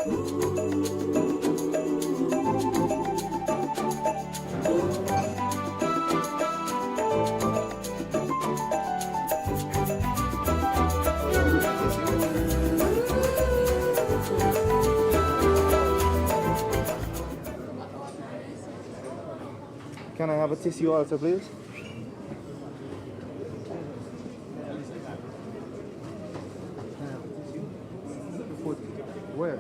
Can I have a tissue also, please? Where?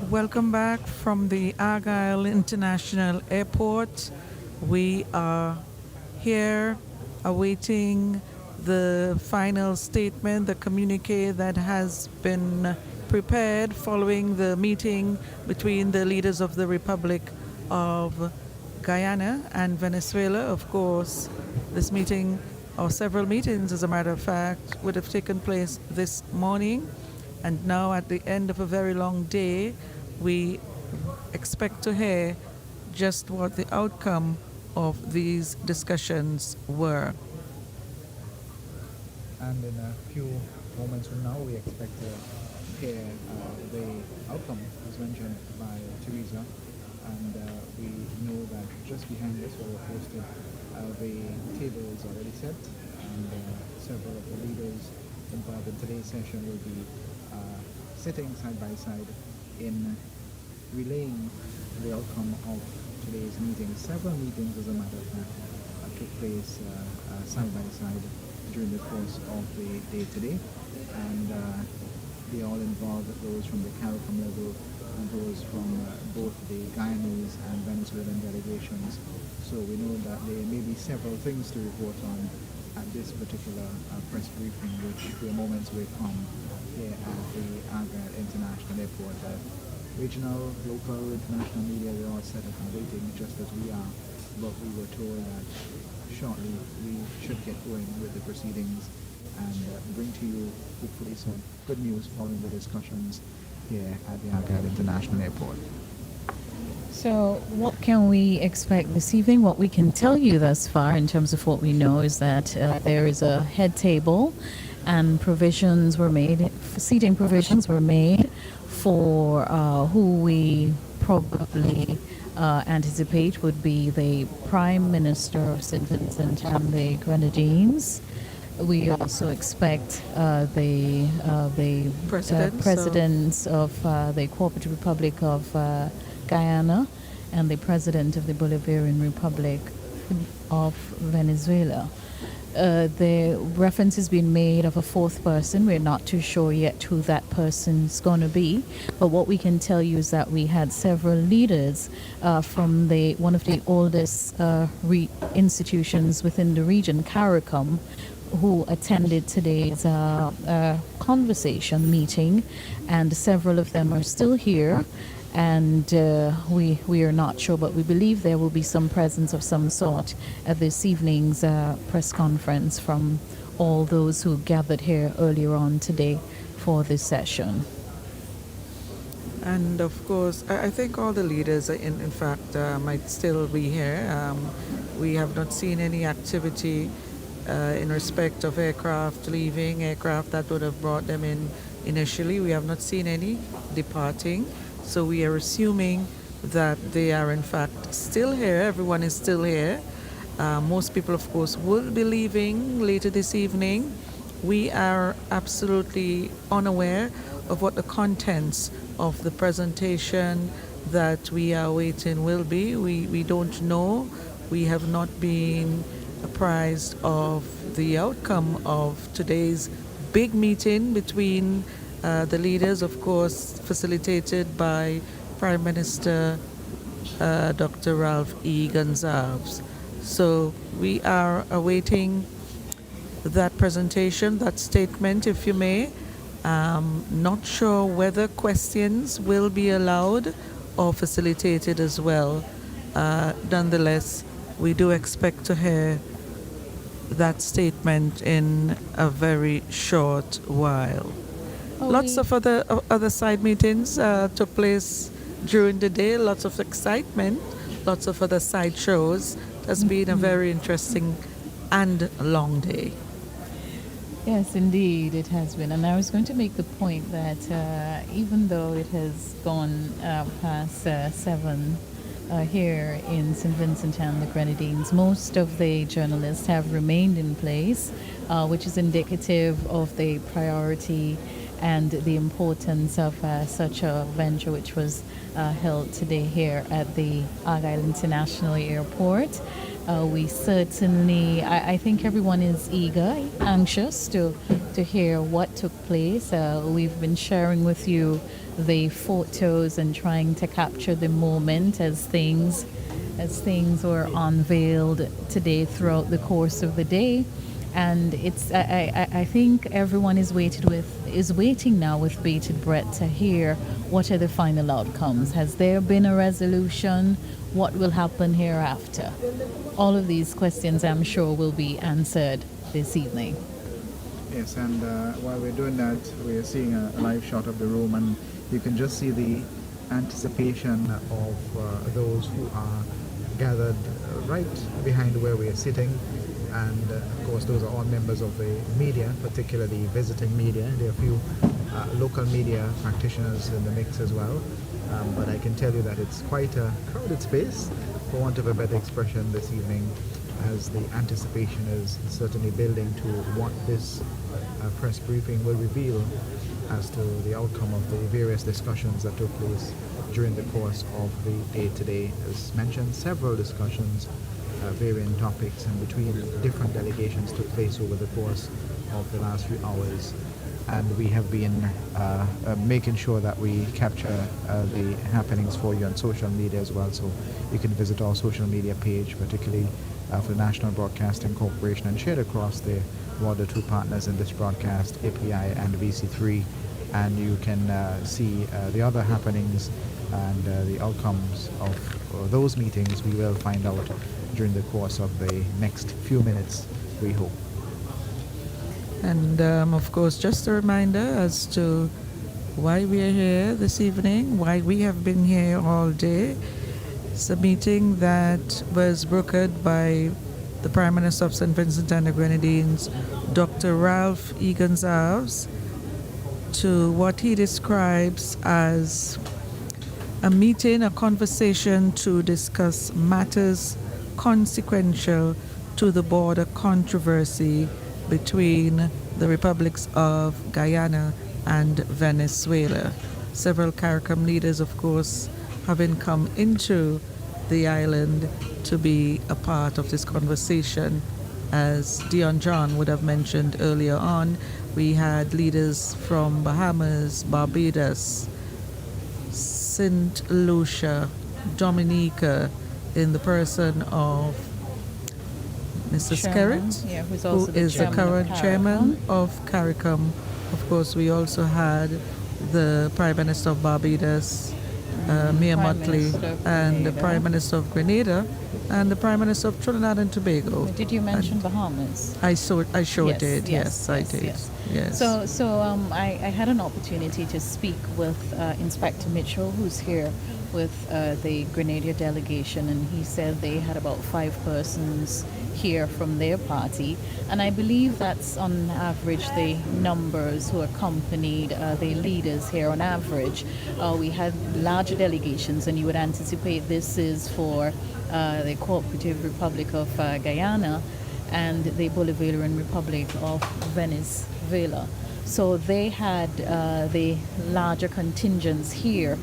Welcome back from the Argyle International Airport. We are here awaiting the final statement, the communique that has been prepared following the meeting between the leaders of the Republic of Guyana and Venezuela. Of course, this meeting, or several meetings as a matter of fact, would have taken place this morning. And now at the end of a very long day, we expect to hear just what the outcome of these discussions were. And in a few moments from now, we expect hear the outcome, as mentioned by Teresa. And we know that just behind us, where we're posted, the table is already set, and several of the leaders involved in today's session will be sitting side by side in relaying the outcome of today's meeting. Several meetings, as a matter of fact, took place side by side during the course of the day today, and they all involved those from the CARICOM level and those from both the Guyanese and Venezuelan delegations. So we know that there may be several things to report on at this particular press briefing, which we are moments away from here at the Argyle International Airport. Regional, local, international media, they're all set up and waiting just as we are, but we were told that shortly we should get going with the proceedings and bring to you hopefully some good news following the discussions here at the Argyle International Airport. So what can we expect this evening? What we can tell you thus far in terms of what we know is that there is a head table and provisions were made, seating provisions were made for who we probably anticipate would be the Prime Minister of St. Vincent and the Grenadines. We also expect the presidents of the Cooperative Republic of Guyana and the president of the Bolivarian Republic of Venezuela. The reference has been made of a fourth person. We're not too sure yet who that person's going to be, but what we can tell you is that we had several leaders from one of the oldest institutions within the region, CARICOM, who attended today's conversation meeting, and several of them are still here. And we are not sure, but we believe there will be some presence of some sort at this evening's press conference from all those who gathered here earlier on today for this session. And of course, I think all the leaders, in fact, might still be here. We have not seen any activity in respect of aircraft leaving, aircraft that would have brought them in initially. We have not seen any departing. So we are assuming that they are in fact still here. Everyone is still here. Most people, of course, will be leaving later this evening. We are absolutely unaware of what the contents of the presentation that we are waiting will be. We don't know. We have not been apprised of the outcome of today's big meeting between the leaders, of course, facilitated by Prime Minister Dr. Ralph E. Gonsalves. So we are awaiting that presentation, that statement, if you may. Not sure whether questions will be allowed or facilitated as well. Nonetheless, we do expect to hear that statement in a very short while. Lots of other side meetings took place during the day, lots of excitement, lots of other side shows. It has been a very interesting and long day. Yes, indeed, it has been. And I was going to make the point that even though it has gone past 7 here in St. Vincent and the Grenadines, most of the journalists have remained in place, which is indicative of the priority and the importance of such a venture, which was held today here at the Argyle International Airport. We certainly, I think everyone is eager, anxious to hear what took place. We've been sharing with you the photos and trying to capture the moment as things were unveiled today throughout the course of the day. And it's I think everyone is waiting now with bated breath to hear what are the final outcomes. Has there been a resolution? What will happen hereafter? All of these questions, I'm sure, will be answered this evening. Yes, and while we're doing that, we're seeing a live shot of the room, and you can just see the anticipation of those who are gathered right behind where we are sitting. And of course, those are all members of the media, particularly visiting media. There are a few local media practitioners in the mix as well. But I can tell you that it's quite a crowded space, for want of a better expression, this evening, as the anticipation is certainly building to what this press briefing will reveal as to the outcome of the various discussions that took place during the course of the day today. As mentioned, several discussions, varying topics and between different delegations took place over the course of the last few hours. And we have been making sure that we capture the happenings for you on social media as well. So you can visit our social media page, particularly for the National Broadcasting Corporation, and shared across the two partners in this broadcast, API and VC3. And you can see the other happenings and the outcomes of those meetings. We will find out during the course of the next few minutes, we hope. And of course, just a reminder as to why we are here this evening, why we have been here all day. It's a meeting that was brokered by the Prime Minister of St. Vincent and the Grenadines, Dr. Ralph E. Gonsalves, to what he describes as a meeting, a conversation to discuss matters consequential to the border controversy between the republics of Guyana and Venezuela. Several CARICOM leaders, of course, having come into the island to be a part of this conversation. As Dion John would have mentioned earlier on, we had leaders from Bahamas, Barbados, St. Lucia, Dominica, in the person of Mr. Skerritt, yeah, who is the current chairman of CARICOM. Of course, we also had the Prime Minister of Barbados, Mia Mottley, and the Prime Minister of Grenada, and the Prime Minister of Trinidad and Tobago. Did you mention Bahamas? I sure did. Yes, I did. Yes. So I had an opportunity to speak with Inspector Mitchell, who's here with the Grenada delegation, and he said they had about 5 persons here from their party, and I believe that's on average the numbers who accompanied the leaders here on average. We had larger delegations, and you would anticipate this is for the Cooperative Republic of Guyana and the Bolivarian Republic of Venezuela. So they had the larger contingents here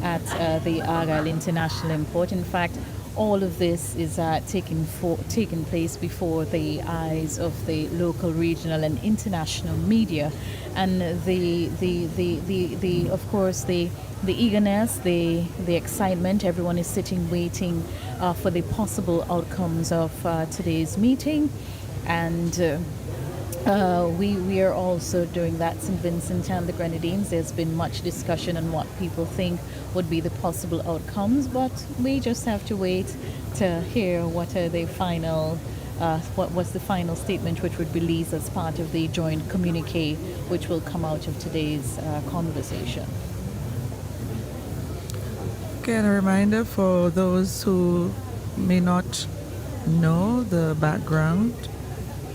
at the Argyle International Airport. In fact, all of this is taking place before the eyes of the local, regional, and international media, and of course the eagerness, the excitement. Everyone is sitting waiting for the possible outcomes of today's meeting, and we are also doing that. St. Vincent and the Grenadines, there's been much discussion on what people think would be the possible outcomes, but we just have to wait to hear what are the final what was the final statement which would be released as part of the joint communique which will come out of today's conversation. Again, a reminder for those who may not know the background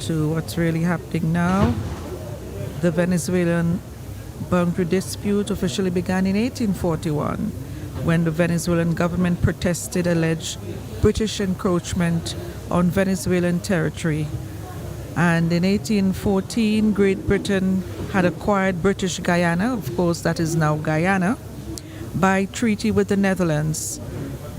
to what's really happening now. The Venezuelan boundary dispute officially began in 1841 when the Venezuelan government protested alleged British encroachment on Venezuelan territory. And in 1814, Great Britain had acquired British Guyana, of course that is now Guyana, by treaty with the Netherlands.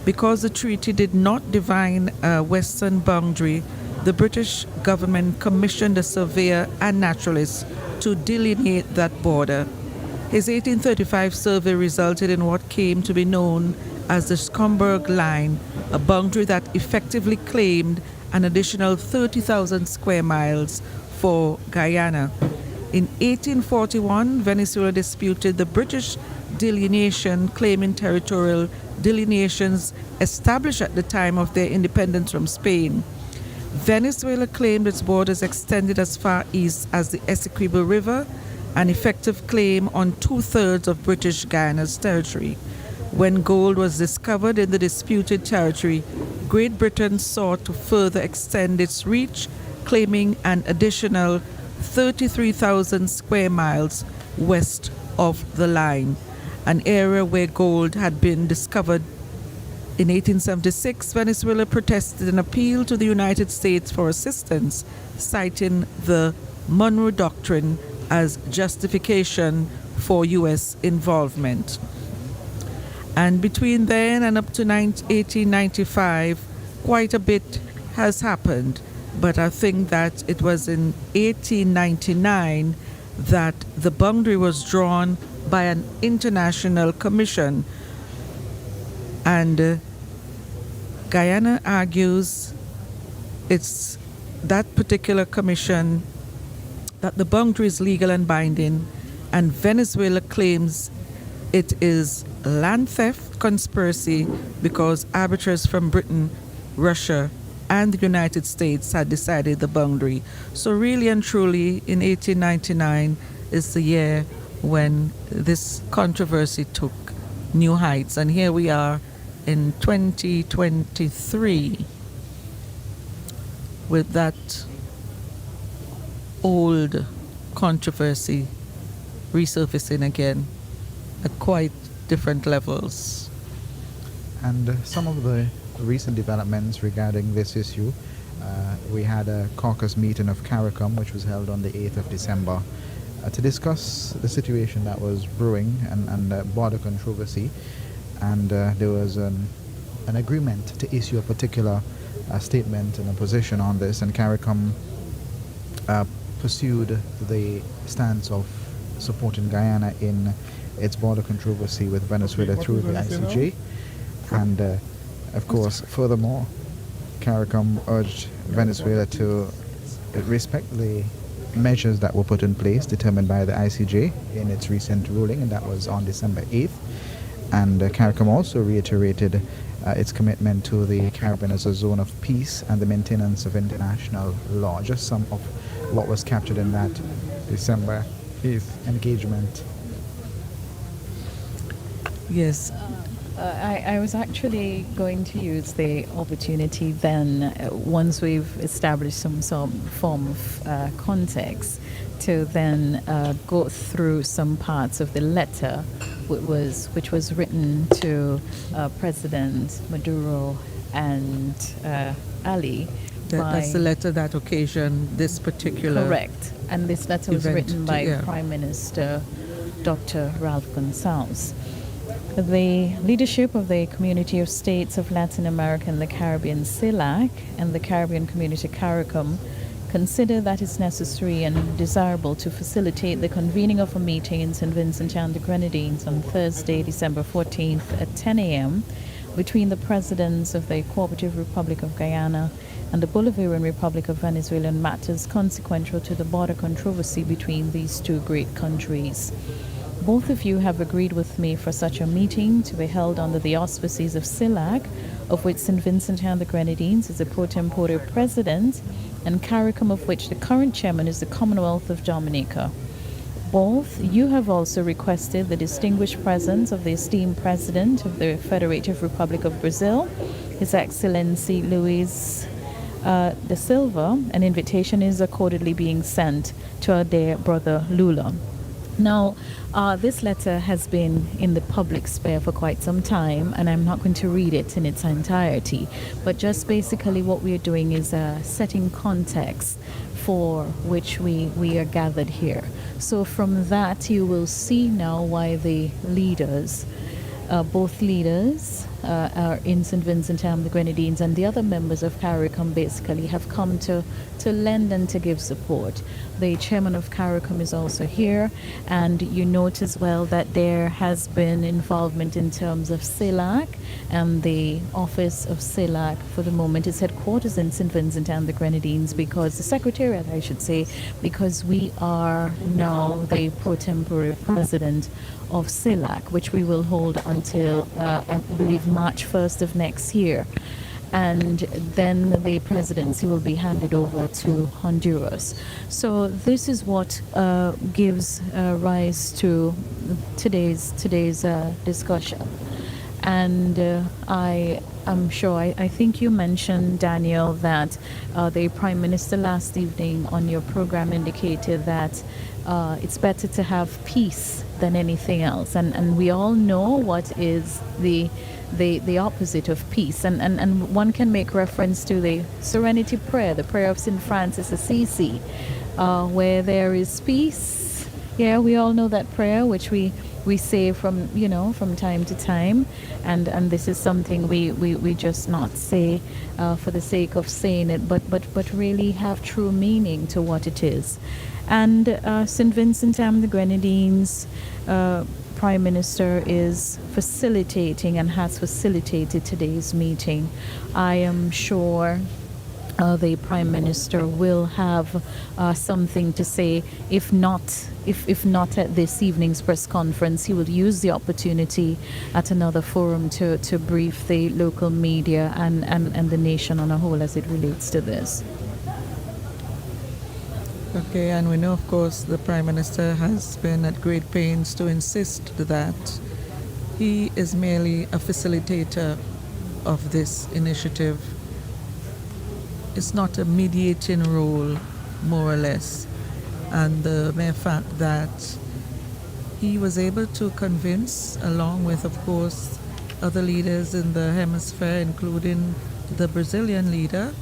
Because the treaty did not define a western boundary, the British government commissioned a surveyor and naturalist to delineate that border. His 1835 survey resulted in what came to be known as the Schomburg Line, a boundary that effectively claimed an additional 30,000 square miles for Guyana. In 1841, Venezuela disputed the British delineation, claiming territorial delineations established at the time of their independence from Spain. Venezuela claimed its borders extended as far east as the Essequibo River, an effective claim on 2/3 of British Guyana's territory. When gold was discovered in the disputed territory, Great Britain sought to further extend its reach, claiming an additional 33,000 square miles west of the line, an area where gold had been discovered. In 1876, Venezuela protested an appeal to the United States for assistance, citing the Monroe Doctrine as justification for U.S. involvement. And between then and up to 1895, quite a bit has happened. But I think that it was in 1899 that the boundary was drawn by an international commission. And Guyana argues it's that particular commission that the boundary is legal and binding, and Venezuela claims it is land theft conspiracy because arbiters from Britain, Russia, and the United States had decided the boundary. So really and truly, in 1899 is the year when this controversy took new heights. And here we are in 2023 with that old controversy resurfacing again at quite different levels. And some of the recent developments regarding this issue, we had a caucus meeting of CARICOM which was held on the 8th of December to discuss the situation that was brewing and border controversy, and there was an agreement to issue a particular statement and a position on this, and CARICOM pursued the stance of supporting Guyana in its border controversy with Venezuela through the ICJ. And of course, furthermore, CARICOM urged Venezuela to respect the measures that were put in place determined by the ICJ in its recent ruling, and that was on December 8th. And CARICOM also reiterated its commitment to the Caribbean as a zone of peace and the maintenance of international law. Just some of what was captured in that December 8th engagement. Yes. I was actually going to use the opportunity then, once we've established some form of context, to then go through some parts of the letter which was written to President Maduro and Ali. That's the letter that occasioned this particular. Correct. And this letter was written by yeah. Prime Minister Dr. Ralph Gonsalves. The leadership of the Community of States of Latin America and the Caribbean, CELAC, and the Caribbean Community, CARICOM, consider that it's necessary and desirable to facilitate the convening of a meeting in St. Vincent and the Grenadines on Thursday, December 14th at 10 a.m. between the presidents of the Cooperative Republic of Guyana and the Bolivarian Republic of Venezuela on matters consequential to the border controversy between these two great countries. Both of you have agreed with me for such a meeting to be held under the auspices of CELAC, of which St. Vincent and the Grenadines is a pro tempore president, and CARICOM, of which the current chairman is the Commonwealth of Dominica. Both you have also requested the distinguished presence of the esteemed President of the Federative Republic of Brazil, His Excellency Luis da Silva. An invitation is accordingly being sent to our dear brother Lula. Now, this letter has been in the public sphere for quite some time, and I'm not going to read it in its entirety, but just basically what we are doing is setting context for which we are gathered here. So from that, you will see now why the leaders, both leaders are in St. Vincent and the Grenadines, and the other members of CARICOM basically have come to lend and to give support. The chairman of CARICOM is also here, and you note as well that there has been involvement in terms of CELAC, and the office of CELAC for the moment is headquarters in St. Vincent and the Grenadines, because the secretariat, I should say, because we are now the pro tempore president of CELAC, which we will hold until I believe March 1st of next year. And then the presidency will be handed over to Honduras. So this is what gives rise to today's discussion. And I am sure, I think you mentioned, Daniel, that the Prime Minister last evening on your program indicated that it's better to have peace than anything else. And we all know what is the opposite of peace. And one can make reference to the Serenity Prayer, the prayer of St. Francis Assisi, where there is peace. Yeah, we all know that prayer, which we say from time to time, and this is something we just not say for the sake of saying it, but really have true meaning to what it is. And St. Vincent and the Grenadines Prime Minister is facilitating and has facilitated today's meeting. I am sure the Prime Minister will have something to say. If not at this evening's press conference, he will use the opportunity at another forum to brief the local media and the nation on a whole as it relates to this. Okay, and we know, of course, the Prime Minister has been at great pains to insist that he is merely a facilitator of this initiative. It's not a mediating role, more or less. And the mere fact that he was able to convince, along with, of course, other leaders in the hemisphere, including the Brazilian leader,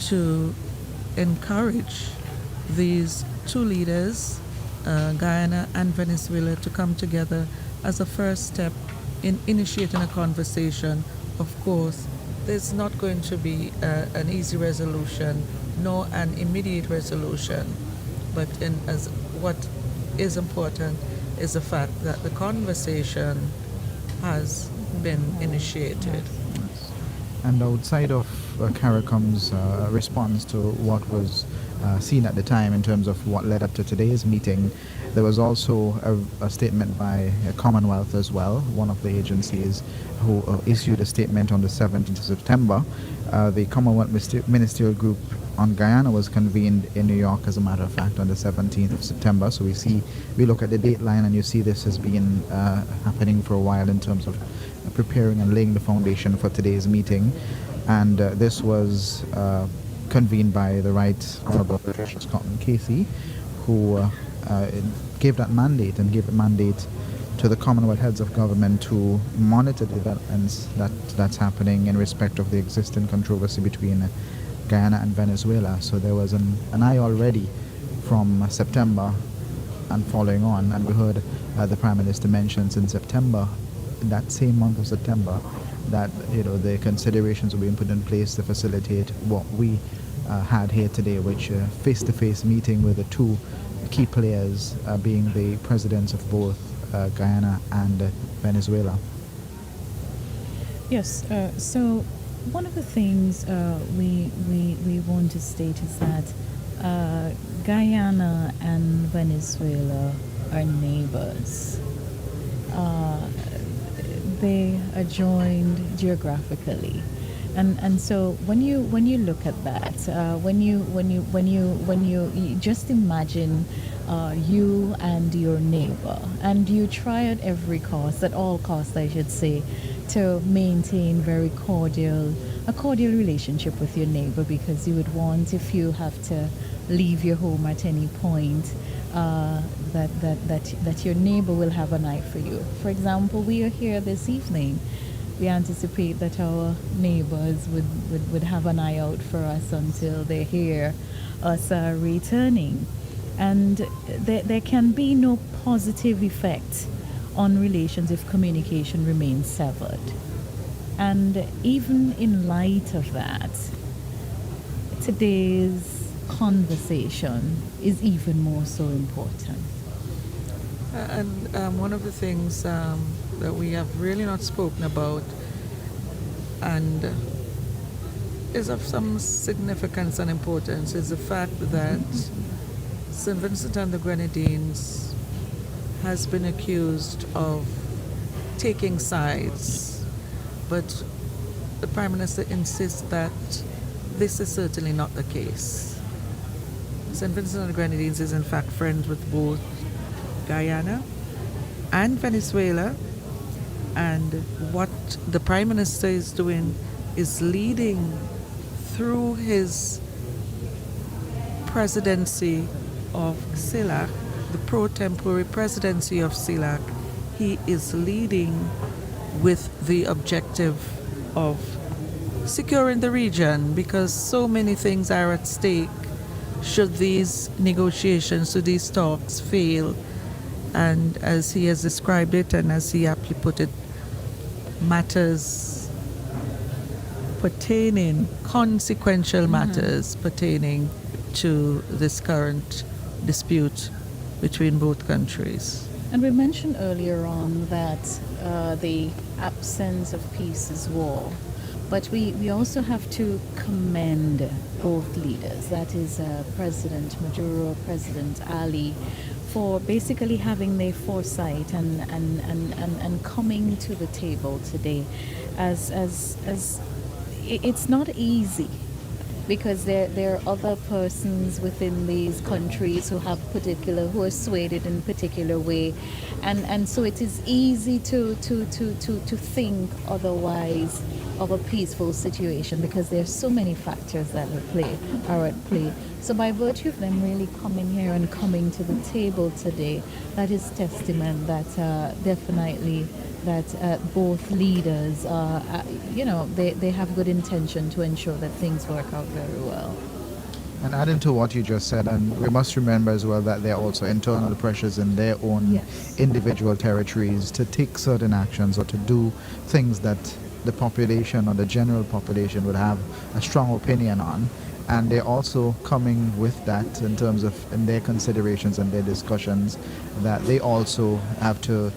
to encourage these two leaders, Guyana and Venezuela, to come together as a first step in initiating a conversation. Of course, there's not going to be an easy resolution, nor an immediate resolution, but as what is important is the fact that the conversation has been initiated. And outside of CARICOM's response to what was seen at the time in terms of what led up to today's meeting, there was also a statement by Commonwealth as well, one of the agencies who issued a statement on the 17th of September. The Commonwealth Ministerial Group on Guyana was convened in New York, as a matter of fact, on the 17th of September. So we look at the date line and you see this has been happening for a while in terms of preparing and laying the foundation for today's meeting. And this was convened by the Right Honourable Patricia Scotland Casey, who gave that mandate to the Commonwealth heads of government to monitor the developments that's happening in respect of the existing controversy between Guyana and Venezuela. So there was an eye already from September and following on, and we heard the Prime Minister mentions in September, that same month of September, that the considerations were being put in place to facilitate what we had here today, which face-to-face meeting with the two key players, being the presidents of both Guyana and Venezuela. Yes, so one of the things we want to state is that Guyana and Venezuela are neighbors. They are joined geographically, and so when you look at that, when you just imagine you and your neighbor, and you try at all costs, I should say, to maintain a cordial relationship with your neighbor, because you would want, if you have to leave your home at any point, that your neighbor will have an eye for you. For example, we are here this evening. We anticipate that our neighbors would have an eye out for us until they hear us returning. And there can be no positive effect on relations if communication remains severed. And even in light of that, today's conversation is even more so important. And one of the things that we have really not spoken about, and is of some significance and importance, is the fact that St. Vincent and the Grenadines has been accused of taking sides, but the Prime Minister insists that this is certainly not the case. St. Vincent and the Grenadines is in fact friends with both Guyana and Venezuela, and what the Prime Minister is doing is leading through his presidency of CELAC the pro tempore presidency of CELAC, he is leading with the objective of securing the region, because so many things are at stake should these negotiations, should these talks fail. And as he has described it, and as he aptly put it, matters pertaining, consequential matters pertaining to this current dispute between both countries. And we mentioned earlier on that the absence of peace is war. But we also have to commend both leaders, that is President Maduro, President Ali, for basically having their foresight and coming to the table today. As it's not easy, because there are other persons within these countries who are swayed in a particular way, and so it is easy to think otherwise of a peaceful situation, because there are so many factors that are at play. So by virtue of them really coming here and coming to the table today, that is testament that definitely that both leaders are, they have good intention to ensure that things work out very well. And adding to what you just said, and we must remember as well that there are also internal pressures in their own individual territories to take certain actions or to do things that the population or the general population would have a strong opinion on. And they're also coming with that in terms of in their considerations and their discussions, that they also have to,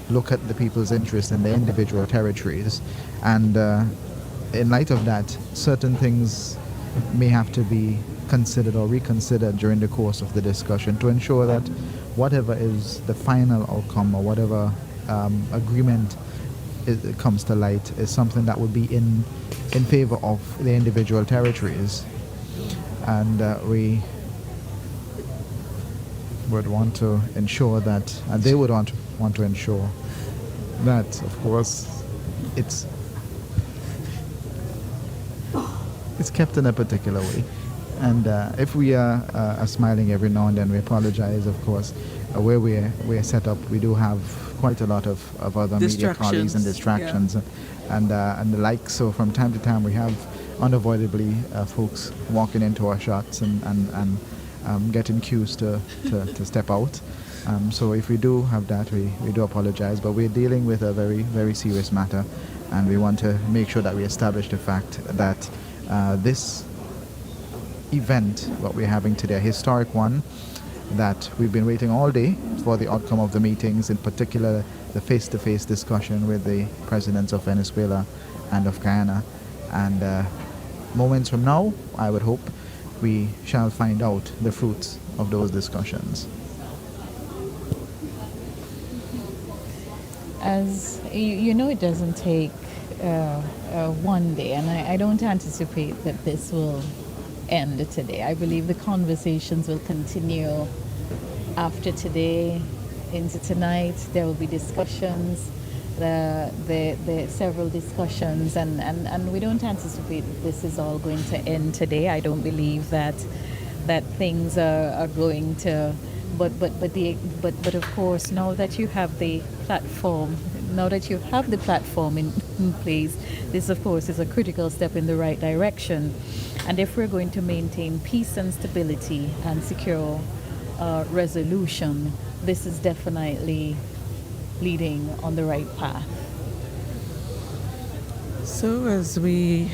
look at the people's interests in their individual territories. And in light of that, certain things may have to be considered or reconsidered during the course of the discussion to ensure that whatever is the final outcome or whatever agreement comes to light is something that would be in favor of the individual territories. And we would want to ensure that, and they would want to ensure that, of course, it's kept in a particular way. And if we are smiling every now and then, we apologize, of course. Where we're set up, we do have quite a lot of other media colleagues and distractions and the like. So from time to time, we have unavoidably folks walking into our shots and getting cues to step out. So if we do have that, we do apologize. But we're dealing with a very, very serious matter, and we want to make sure that we establish the fact that this event, what we're having today, a historic one, that we've been waiting all day for the outcome of the meetings, in particular the face-to-face discussion with the presidents of Venezuela and of Guyana. And moments from now, I would hope, we shall find out the fruits of those discussions. As you know, it doesn't take one day, and I don't anticipate that this will end today. I believe the conversations will continue after today into tonight. There will be discussions, the several discussions, and we don't anticipate that this is all going to end today. I don't believe that things are going to, but of course, now that you have the platform in place, this of course is a critical step in the right direction. And if we're going to maintain peace and stability and secure resolution, this is definitely leading on the right path. So as we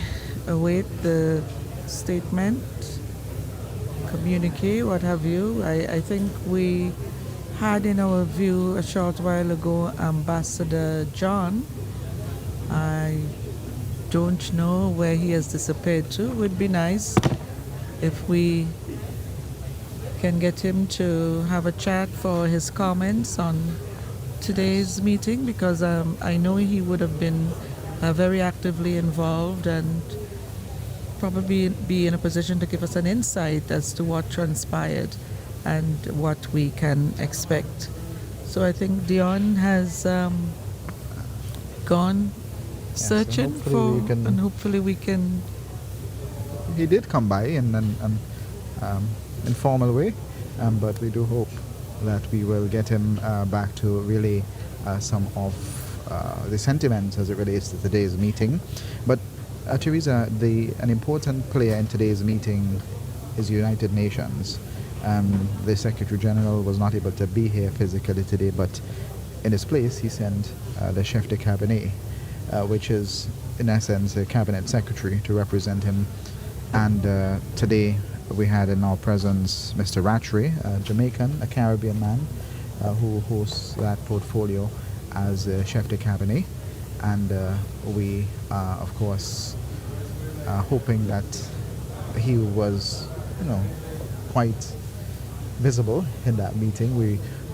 await the statement, communique, what have you, I think we had in our view a short while ago Ambassador John. I don't know where he has disappeared to. It would be nice if we can get him to have a chat for his comments on today's meeting, because I know he would have been very actively involved and probably be in a position to give us an insight as to what transpired and what we can expect. So I think Dion has gone searching and hopefully we can. He did come by in an informal way, but we do hope that we will get him back to relay some of the sentiments as it relates to today's meeting. But Teresa, an important player in today's meeting is United Nations. The Secretary General was not able to be here physically today, but in his place he sent the chef de cabinet, which is in essence a cabinet secretary to represent him. And today we had in our presence Mr. Rattray, a Jamaican, a Caribbean man who hosts that portfolio as chef de cabinet. And we are, of course, hoping that he was, quite visible in that meeting.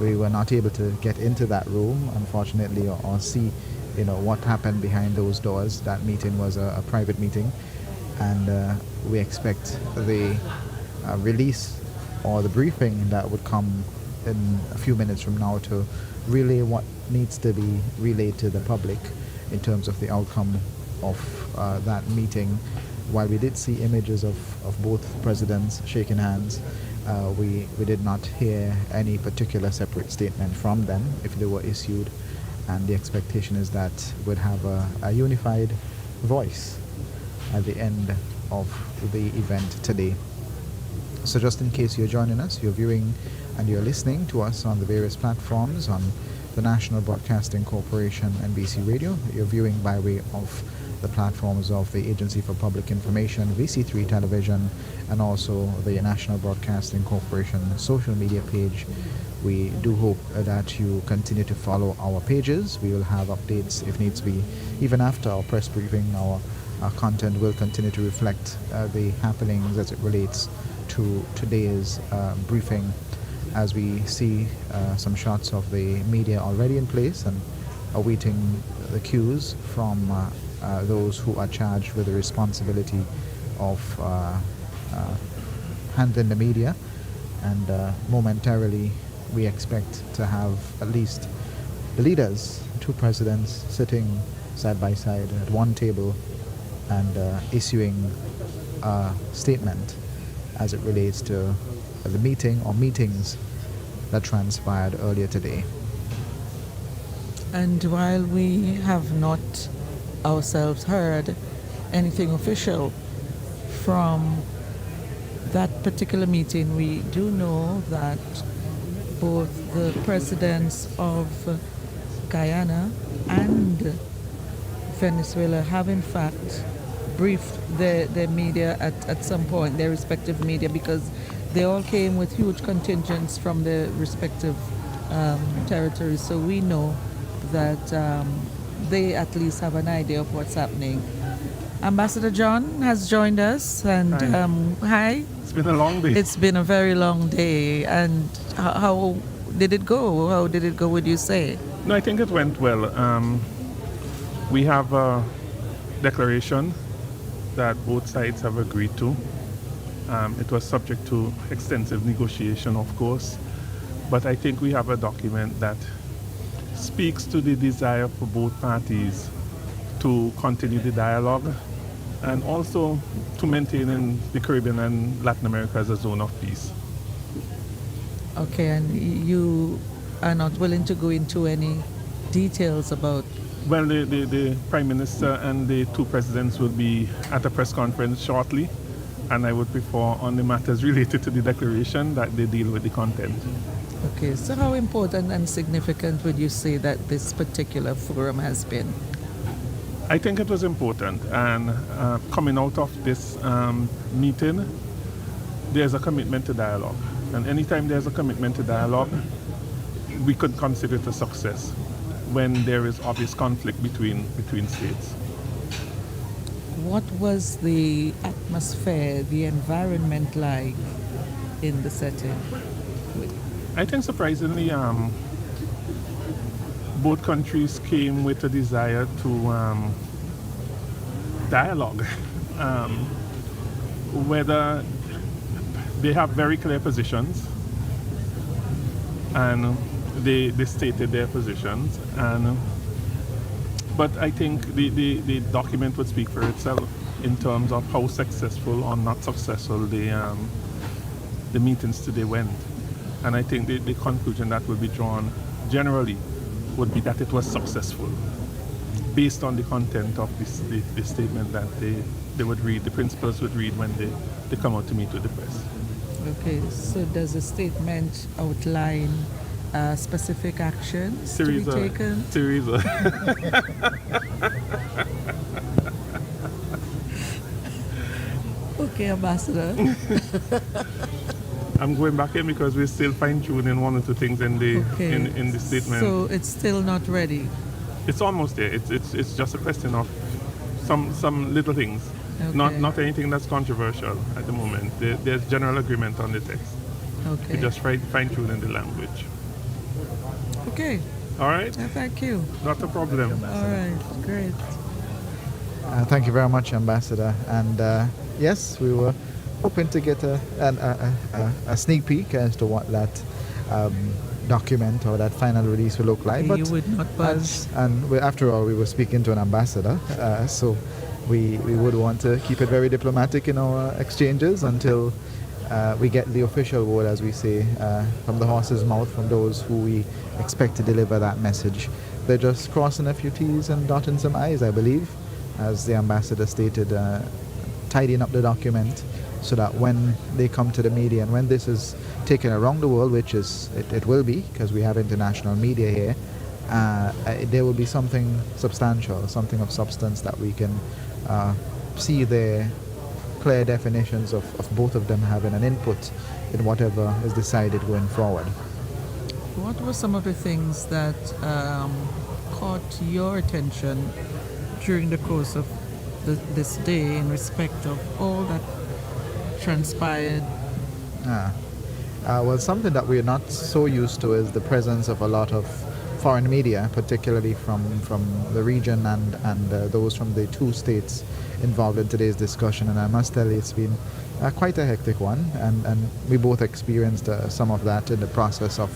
We were not able to get into that room, unfortunately, or see, what happened behind those doors. That meeting was a private meeting, and we expect the release or the briefing that would come in a few minutes from now to relay what needs to be relayed to the public in terms of the outcome of that meeting. While we did see images of both presidents shaking hands, we did not hear any particular separate statement from them if they were issued, and the expectation is that we'd have a unified voice at the end of the event today. So just in case you're joining us, you're viewing and you're listening to us on the various platforms on the National Broadcasting Corporation, NBC Radio, you're viewing by way of the platforms of the Agency for Public Information, VC3 Television, and also the National Broadcasting Corporation social media page. We do hope that you continue to follow our pages. We will have updates if needs be. Even after our press briefing, our content will continue to reflect the happenings as it relates to today's briefing, as we see some shots of the media already in place and awaiting the cues from those who are charged with the responsibility of handling the media. And momentarily we expect to have at least the leaders, two presidents, sitting side by side at one table and issuing a statement as it relates to the meeting or meetings that transpired earlier today. And while we have not ourselves heard anything official from that particular meeting, we do know that both the presidents of Guyana and Venezuela have in fact briefed their media at some point, their respective media, because they all came with huge contingents from their respective territories. So we know that they at least have an idea of what's happening. Ambassador John has joined us, and hi. It's been a long day. It's been a very long day. And how did it go? How did it go, would you say? No, I think it went well. We have a declaration that both sides have agreed to. It was subject to extensive negotiation, of course, but I think we have a document that speaks to the desire for both parties to continue the dialogue and also to maintain in the Caribbean and Latin America as a zone of peace. Okay, and you are not willing to go into any details about... Well, the Prime Minister and the two presidents will be at a press conference shortly, and I would prefer on the matters related to the declaration that they deal with the content. Okay, so how important and significant would you say that this particular forum has been? I think it was important, and coming out of this meeting, there's a commitment to dialogue. And anytime there's a commitment to dialogue, we could consider it a success when there is obvious conflict between states. What was the atmosphere, the environment like in the setting? I think surprisingly, both countries came with a desire to dialogue. Whether they have very clear positions, and they stated their positions, but I think the document would speak for itself in terms of how successful or not successful the meetings today went. And I think the conclusion that will be drawn generally would be that it was successful based on the content of the statement that they would read, the principals would read when they come out to meet with the press. Okay, so does the statement outline specific actions to be taken? Teresa. Okay, Ambassador. I'm going back in because we're still fine-tuning one or two things in the statement. So it's still not ready? It's almost there. It's just a question of some little things. Okay. Not anything that's controversial at the moment. There's general agreement on the text. Okay. We're just fine-tuning the language. Okay. All right? Thank you. Not a problem. All right, great. Thank you very much, Ambassador. And yes, we were hoping to get a sneak peek as to what that document or that final release will look like. You But would not budge. after all, we were speaking to an ambassador, so we would want to keep it very diplomatic in our exchanges until we get the official word, as we say, from the horse's mouth, from those who we expect to deliver that message. They're just crossing a few T's and dotting some I's, I believe, as the ambassador stated, tidying up the document so that when they come to the media and when this is taken around the world, which it will be because we have international media here, there will be something substantial, something of substance that we can see their clear definitions of both of them having an input in whatever is decided going forward. What were some of the things that caught your attention during the course of this day in respect of all that transpired? Well, something that we're not so used to is the presence of a lot of foreign media, particularly from the region and those from the two states involved in today's discussion. And I must tell you, it's been quite a hectic one, and we both experienced some of that in the process of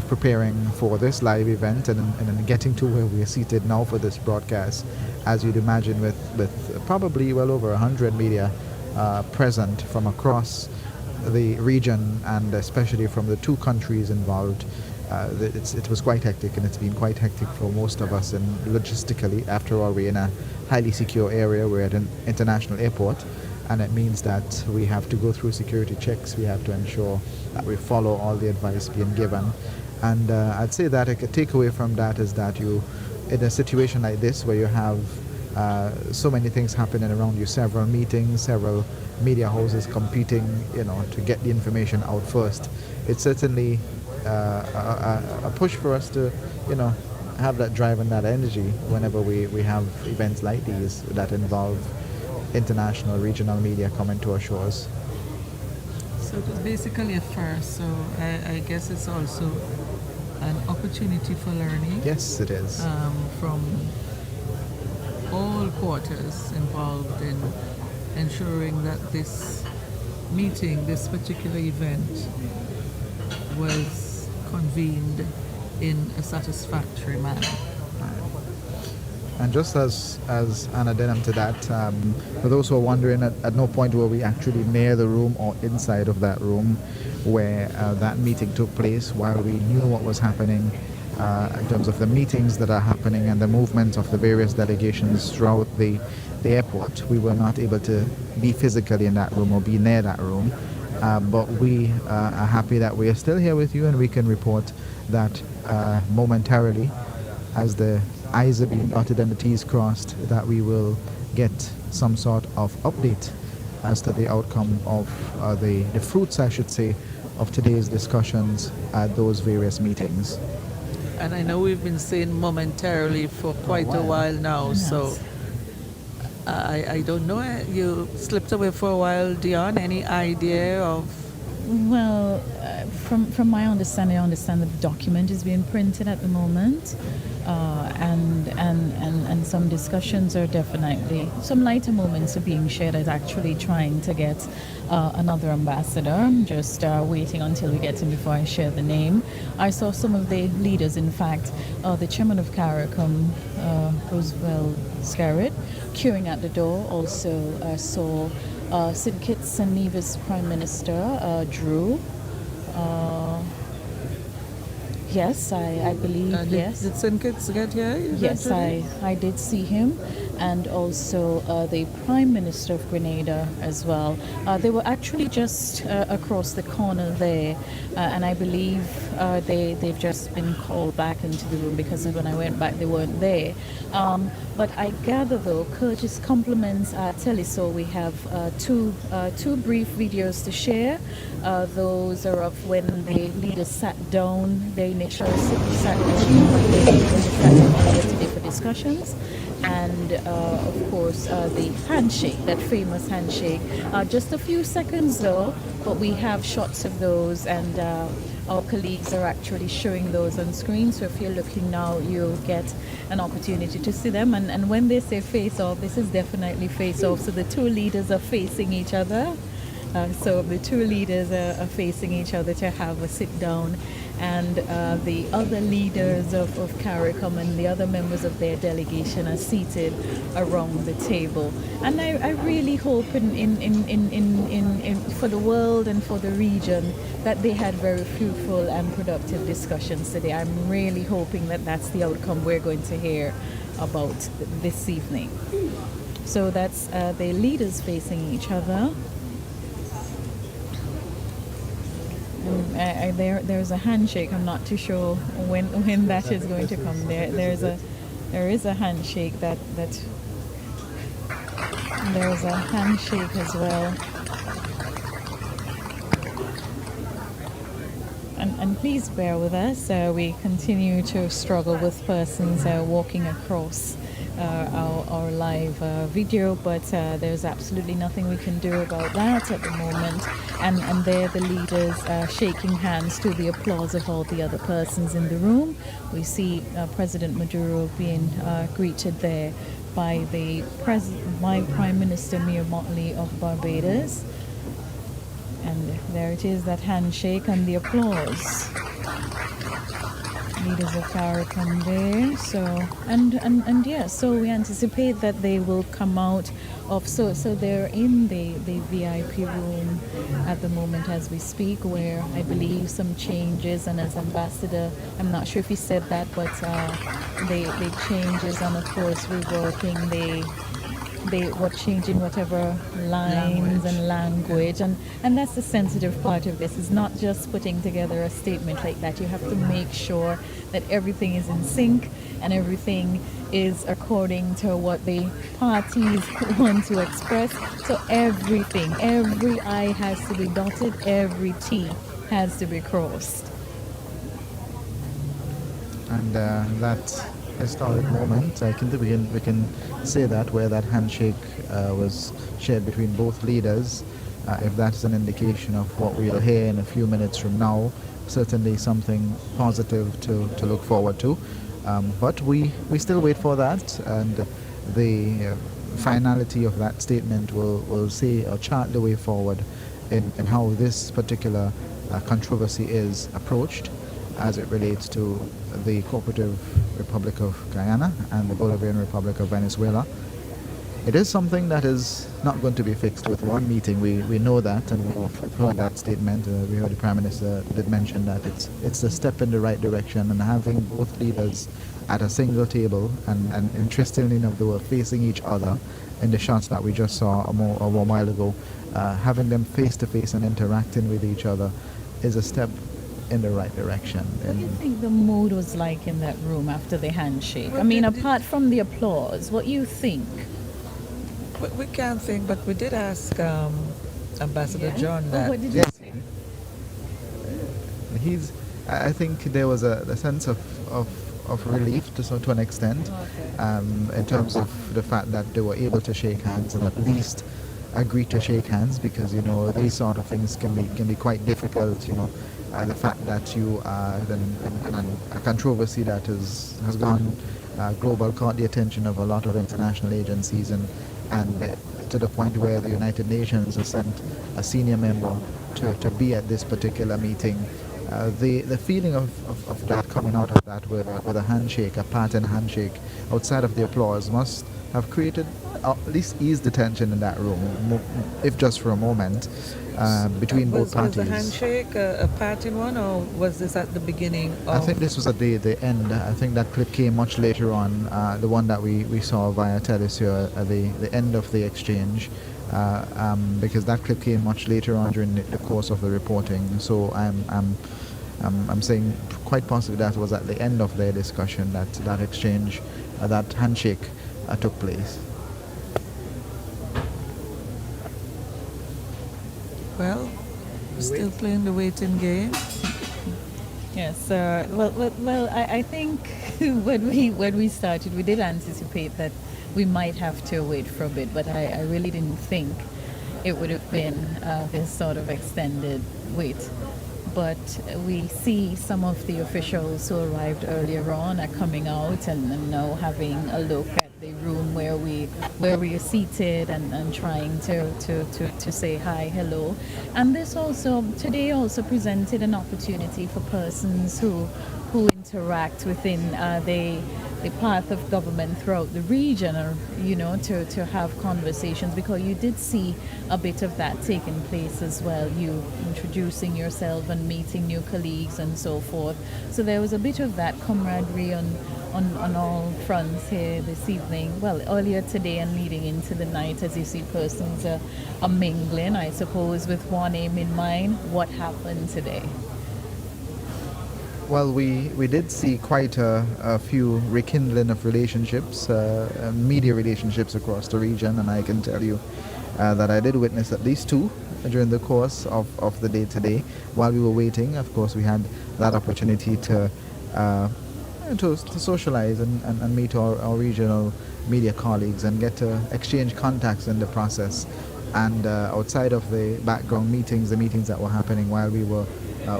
preparing for this live event and getting to where we are seated now for this broadcast. As you'd imagine, with probably well over 100 media present from across the region and especially from the two countries involved, it was quite hectic, and it's been quite hectic for most of us. And logistically, after all, we're in a highly secure area. We're at an international airport, and it means that we have to go through security checks. We have to ensure that we follow all the advice being given. And I'd say that a takeaway from that is that you, in a situation like this where you have so many things happening around you, several meetings, several media houses competing, to get the information out first, it's certainly a push for us to, have that drive and that energy whenever we have events like these that involve international, regional media coming to our shores. So it was basically a first, so I guess it's also an opportunity for learning. Yes, it is. From all quarters involved in ensuring that this meeting, this particular event, was convened in a satisfactory manner. And just as an addendum to that, for those who are wondering, at no point were we actually near the room or inside of that room where that meeting took place. While we knew what was happening in terms of the meetings that are happening and the movement of the various delegations throughout the airport, we were not able to be physically in that room or be near that room. But we are happy that we are still here with you, and we can report that momentarily, as the I's are being dotted and the T's crossed, that we will get some sort of update as to the outcome of the fruits, I should say, of today's discussions at those various meetings. And I know we've been saying momentarily for quite a while now, Yes. so I don't know. You slipped away for a while, Dion. Any idea of? Well, from my understanding, I understand that the document is being printed at the moment, and some discussions are definitely, some lighter moments are being shared as actually trying to get another ambassador. I'm just waiting until we get him before I share the name. I saw some of the leaders, in fact, the chairman of CARICOM, Roosevelt Scarrett, queuing at the door. Also saw Sid Kitts and Nevis Prime Minister Drew Yes, I believe, yes. Did Sinkits get here? Yes, eventually? I did see him, and also the Prime Minister of Grenada as well. They were actually just across the corner there, and I believe they've just been called back into the room because when I went back, they weren't there. But I gather, though, Curtis compliments Teleso. We have two brief videos to share. Those are of when the leaders sat down. They initially sat down yesterday for discussions, and of course the handshake, that famous handshake. Just a few seconds though, but we have shots of those, and our colleagues are actually showing those on screen. So if you're looking now, you'll get an opportunity to see them. And when they say face off, this is definitely face off. So the two leaders are facing each other. So the two leaders are facing each other to have a sit down, and the other leaders of CARICOM and the other members of their delegation are seated around the table. And I really hope for the world and for the region that they had very fruitful and productive discussions today. I'm really hoping that that's the outcome we're going to hear about this evening. So that's the leaders facing each other. There's a handshake. I'm not too sure when that is going to come. There is a handshake that there's a handshake as well. And please bear with us. We continue to struggle with persons walking across our live video, but there's absolutely nothing we can do about that at the moment. And there the leaders shaking hands to the applause of all the other persons in the room. We see President Maduro being greeted there by by Prime Minister Mia Mottley of Barbados. And there it is, that handshake and the applause. Leaders of CARICOM there. So and yeah, so we anticipate that they will come out of so they're in the VIP room at the moment as we speak, where I believe some changes, and as Ambassador, I'm not sure if he said that, but the changes, and of course reworking they were changing whatever lines and language, and that's the sensitive part of this. Is not just putting together a statement like that. You have to make sure that everything is in sync and everything is according to what the parties want to express. So every I has to be dotted, every T has to be crossed. And that historic moment, I think we can say that, where that handshake was shared between both leaders, if that's an indication of what we'll hear in a few minutes from now, certainly something positive to look forward to. But we still wait for that, and the finality of that statement will say or chart the way forward in how this particular controversy is approached as it relates to the Cooperative Republic of Guyana and the Bolivarian Republic of Venezuela. It is something that is not going to be fixed with one meeting. We know that, and we've heard that statement. We heard the Prime Minister did mention that it's a step in the right direction, and having both leaders at a single table, and interestingly enough, they were facing each other in the shots that we just saw a while ago. Having them face to face and interacting with each other is a step in the right direction. What do you think the mood was like in that room after the handshake? I mean, apart from the applause, what do you think? We can't think, but we did ask Ambassador John that. What did you say? I think there was a sense of relief to an extent, in terms of the fact that they were able to shake hands and at least agree to shake hands, because these sort of things can be quite difficult. The fact that you are a controversy that has gone global, caught the attention of a lot of international agencies, and to the point where the United Nations has sent a senior member to be at this particular meeting. The feeling of that coming out of that with a handshake, a pattern handshake, outside of the applause, must have created, at least eased the tension in that room, if just for a moment, between both parties. Was the handshake a parting one, or was this at the beginning? I think this was at the end. I think that clip came much later on, the one that we saw via Telesur at the end of the exchange, because that clip came much later on during the course of the reporting. So I'm saying quite possibly that was at the end of their discussion that exchange, that handshake took place. Well, still playing the waiting game. Yes. I think when we started, we did anticipate that we might have to wait for a bit, but I really didn't think it would have been this sort of extended wait. But we see some of the officials who arrived earlier on are coming out and now having a look at the room where we are seated and trying to say hi, hello. And this also today also presented an opportunity for persons who interact within the path of government throughout the region, or to have conversations, because you did see a bit of that taking place as well, you introducing yourself and meeting new colleagues and so forth. So there was a bit of that camaraderie on all fronts here this evening. Well, earlier today and leading into the night, as you see persons are mingling, I suppose, with one aim in mind. What happened today? Well, we did see quite a few rekindling of relationships, media relationships across the region, and I can tell you that I did witness at least two during the course of the day today. While we were waiting, of course, we had that opportunity to socialize and meet our regional media colleagues and get to exchange contacts in the process. And outside of the background meetings, the meetings that were happening while we were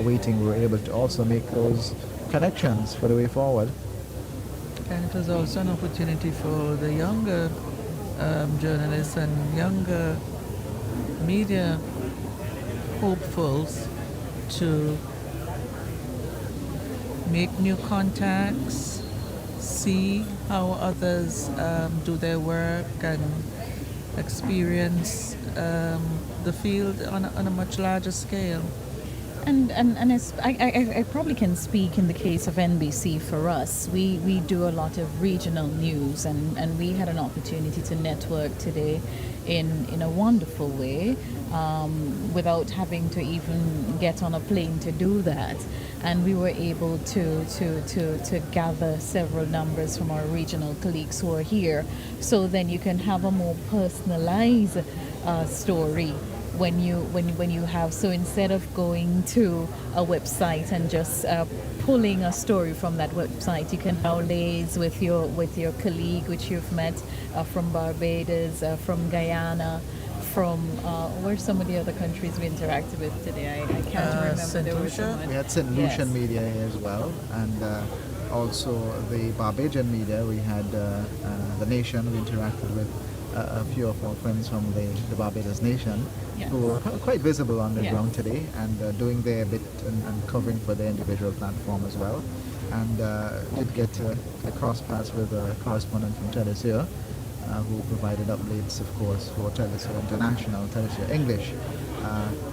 waiting, we were able to also make those connections for the way forward. And it was also an opportunity for the younger journalists and younger media hopefuls to make new contacts, see how others do their work, and experience the field on a much larger scale. And I probably can speak in the case of NBC for us. We do a lot of regional news, and we had an opportunity to network today in a wonderful way, without having to even get on a plane to do that. And we were able to gather several numbers from our regional colleagues who are here. So then you can have a more personalized story when you have. So instead of going to a website and just pulling a story from that website, you can now liaise with your colleague which you've met from Barbados, from Guyana, from where some of the other countries we interacted with today. I can't remember. St. There was Lucia? someone. We had St. Lucian media here as well, and also the Barbadian media. We had the Nation. We interacted with a few of our friends from the Barbados Nation, Yes. who were quite visible on the Yes. ground today and doing their bit and covering for their individual platform as well. And did get to cross paths with a correspondent from Telesur, who provided updates, of course, for Telesur International, Telesur English,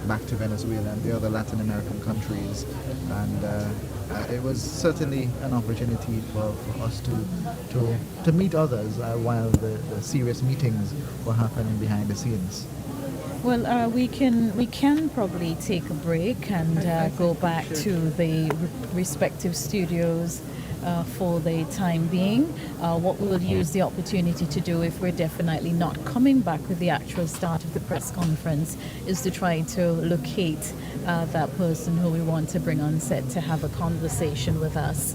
back to Venezuela and the other Latin American countries. And it was certainly an opportunity for us to meet others while the serious meetings were happening behind the scenes. Well, we can probably take a break and go back to the respective studios for the time being. What we will use the opportunity to do, if we're definitely not coming back with the actual start of the press conference, is to try to locate that person who we want to bring on set to have a conversation with us.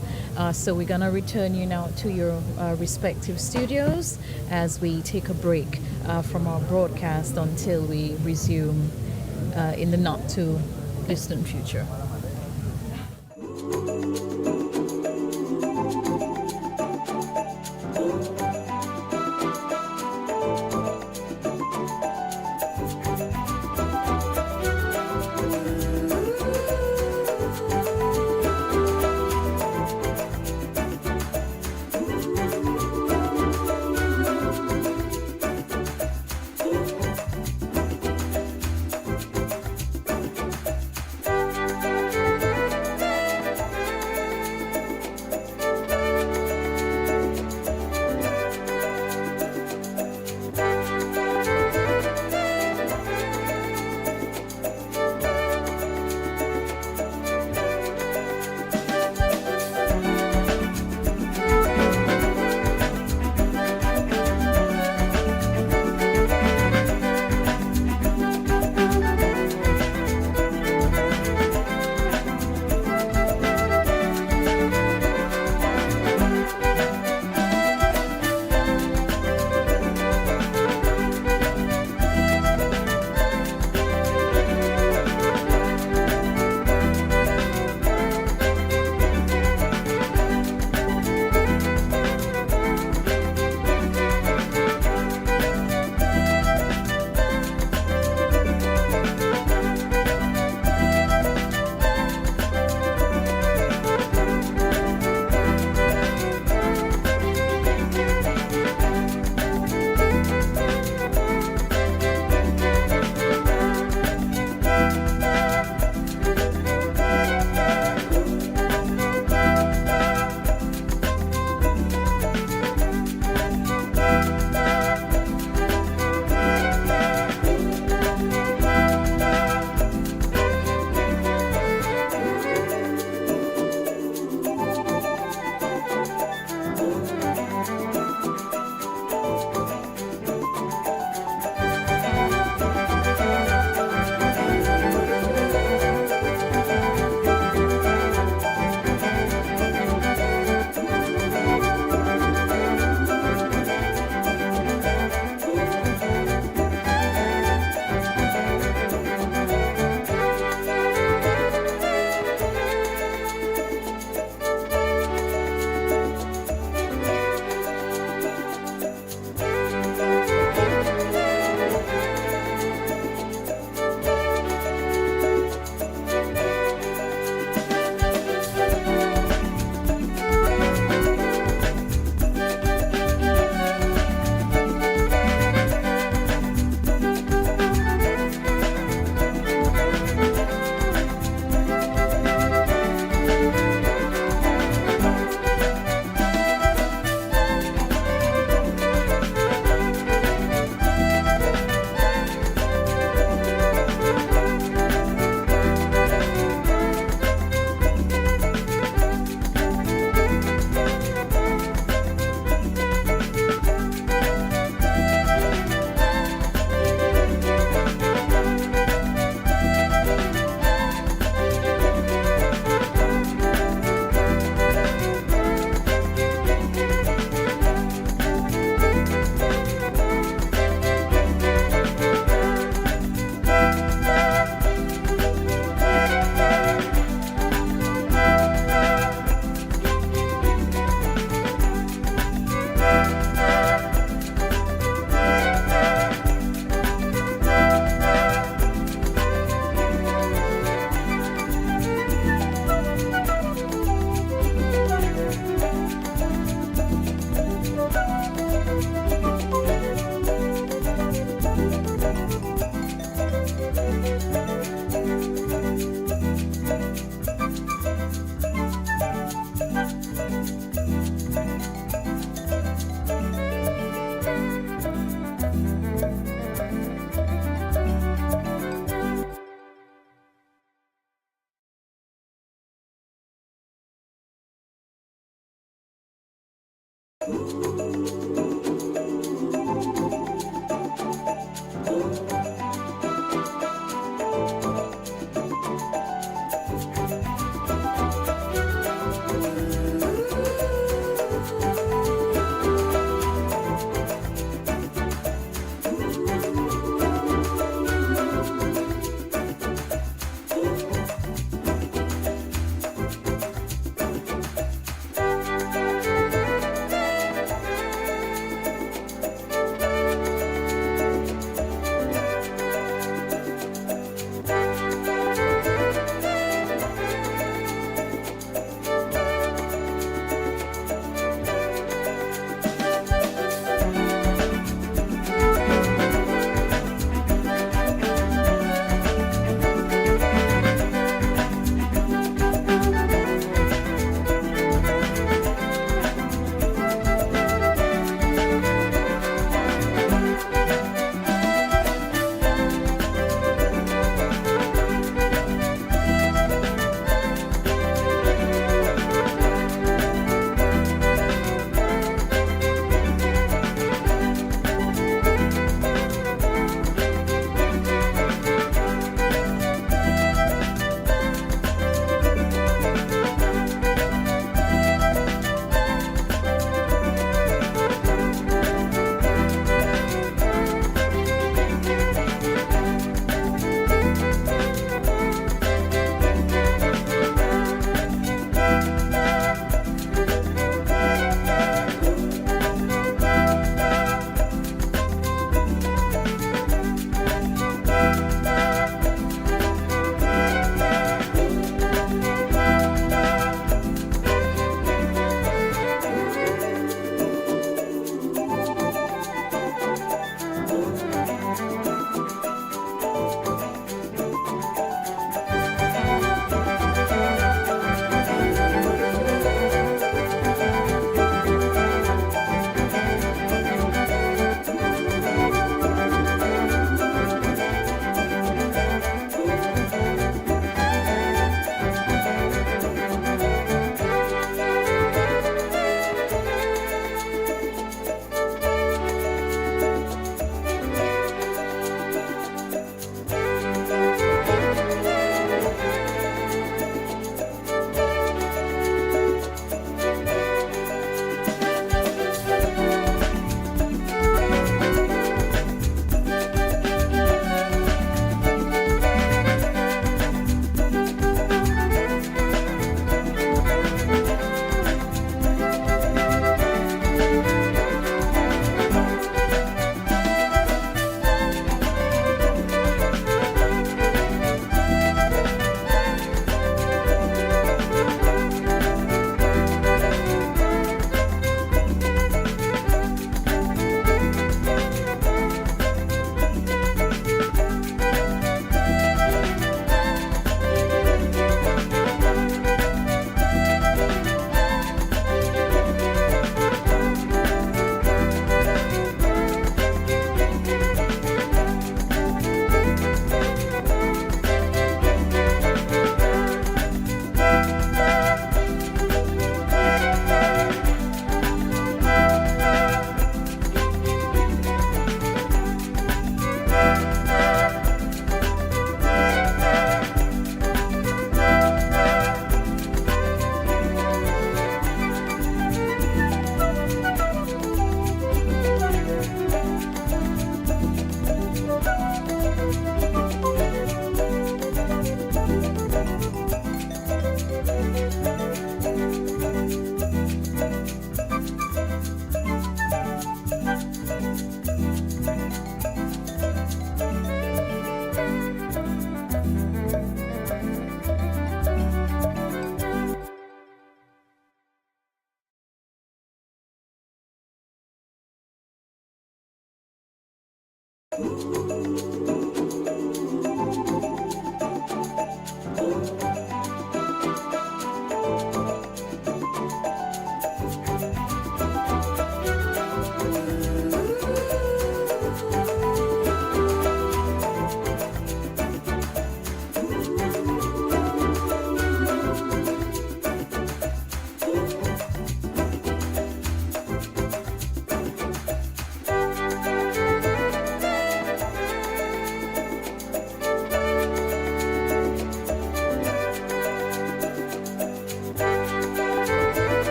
So we're going to return you now to your respective studios as we take a break from our broadcast until we resume in the not too distant future.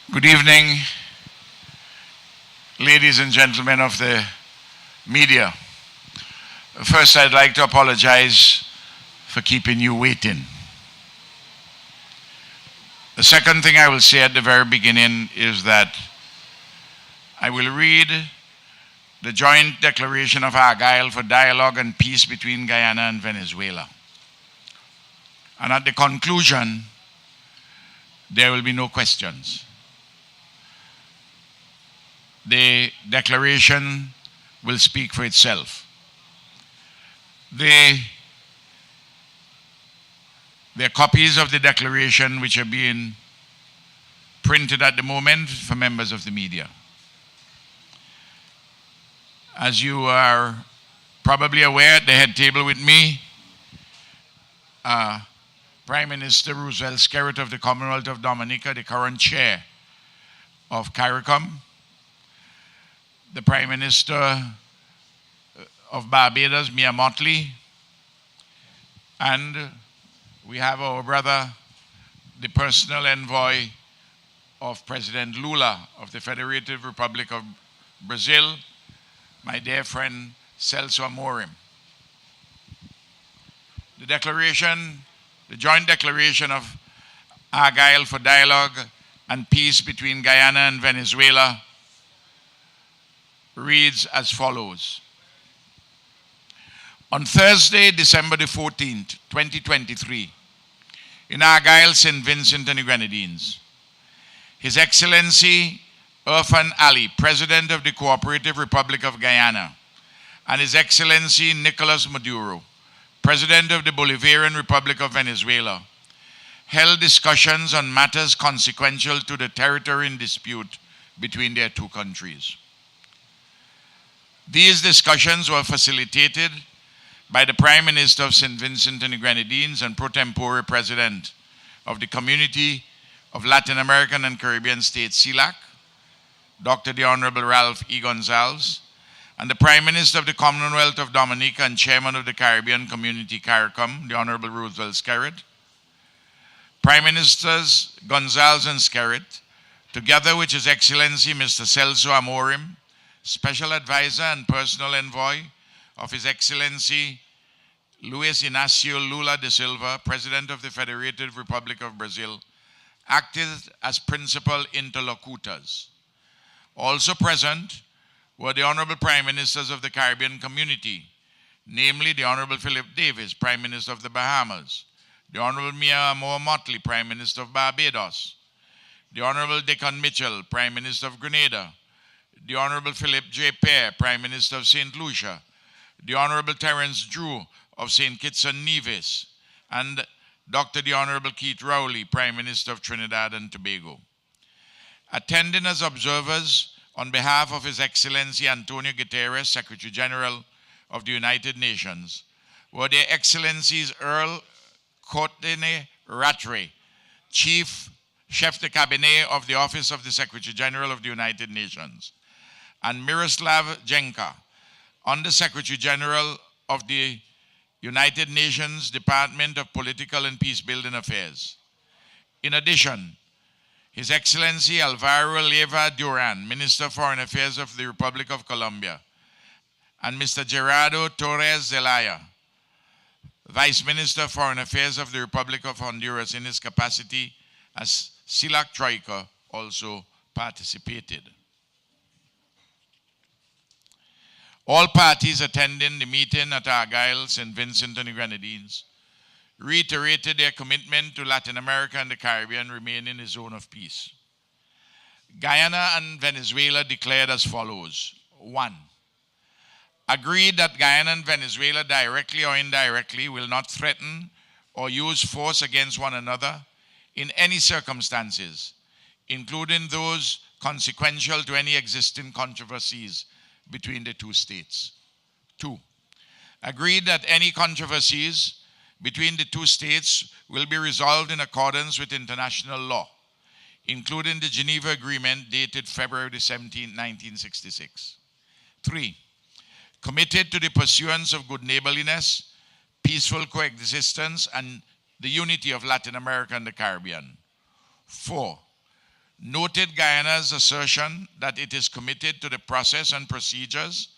Good evening, ladies and gentlemen of the media. First, I'd like to apologize for keeping you waiting. The second thing I will say at the very beginning is that I will read the joint declaration of Argyle for dialogue and peace between Guyana and Venezuela. And at the conclusion, there will be no questions. The declaration will speak for itself. There are copies of the declaration which are being printed at the moment for members of the media. As you are probably aware, at the head table with me, Prime Minister Roosevelt Skerrit of the Commonwealth of Dominica, the current chair of CARICOM, the Prime Minister of Barbados, Mia Mottley, and we have our brother, the personal envoy of President Lula of the Federative Republic of Brazil, my dear friend Celso Amorim. The declaration, the joint declaration of Argyle for dialogue and peace between Guyana and Venezuela reads as follows. On Thursday, December the 14th, 2023, in Argyle, St. Vincent and the Grenadines, His Excellency Irfaan Ali, President of the Cooperative Republic of Guyana, and His Excellency Nicolas Maduro, President of the Bolivarian Republic of Venezuela, held discussions on matters consequential to the territory in dispute between their two countries. These discussions were facilitated by the Prime Minister of St. Vincent and the Grenadines and pro tempore President of the Community of Latin American and Caribbean States, CELAC, Dr. the Honorable Ralph E. Gonzalez, and the Prime Minister of the Commonwealth of Dominica and Chairman of the Caribbean Community, CARICOM, the Honorable Roosevelt Skerrit. Prime Ministers Gonzalez and Skerrit, together with His Excellency Mr. Celso Amorim, Special Advisor and Personal Envoy of His Excellency Luis Inácio Lula da Silva, President of the Federative Republic of Brazil, acted as principal interlocutors. Also present were the Honorable Prime Ministers of the Caribbean Community, namely the Honorable Philip Davis, Prime Minister of the Bahamas, the Honorable Mia Motley, Prime Minister of Barbados, the Honorable Deccan Mitchell, Prime Minister of Grenada, the Honorable Philip J. Pear, Prime Minister of St. Lucia, the Honorable Terence Drew of St. Kitts and Nevis, and Dr. the Honorable Keith Rowley, Prime Minister of Trinidad and Tobago. Attending as observers on behalf of His Excellency Antonio Guterres, Secretary General of the United Nations, were Their Excellencies Earl Courtney Rattray, Chef de Cabinet of the Office of the Secretary General of the United Nations, and Miroslav Jenka, Under Secretary General of the United Nations Department of Political and Peacebuilding Affairs. In addition, His Excellency Alvaro Leyva Duran, Minister of Foreign Affairs of the Republic of Colombia, and Mr. Gerardo Torres Zelaya, Vice Minister of Foreign Affairs of the Republic of Honduras in his capacity as CELAC Troika, also participated. All parties attending the meeting at Argyle, St. Vincent and the Grenadines reiterated their commitment to Latin America and the Caribbean remaining a zone of peace. Guyana and Venezuela declared as follows. 1. Agreed that Guyana and Venezuela directly or indirectly will not threaten or use force against one another in any circumstances, including those consequential to any existing controversies between the two states. 2. Agreed that any controversies between the two states will be resolved in accordance with international law, including the Geneva Agreement dated February 17, 1966. 3. Committed to the pursuance of good neighborliness, peaceful coexistence, and the unity of Latin America and the Caribbean. 4. noted Guyana's assertion that it is committed to the process and procedures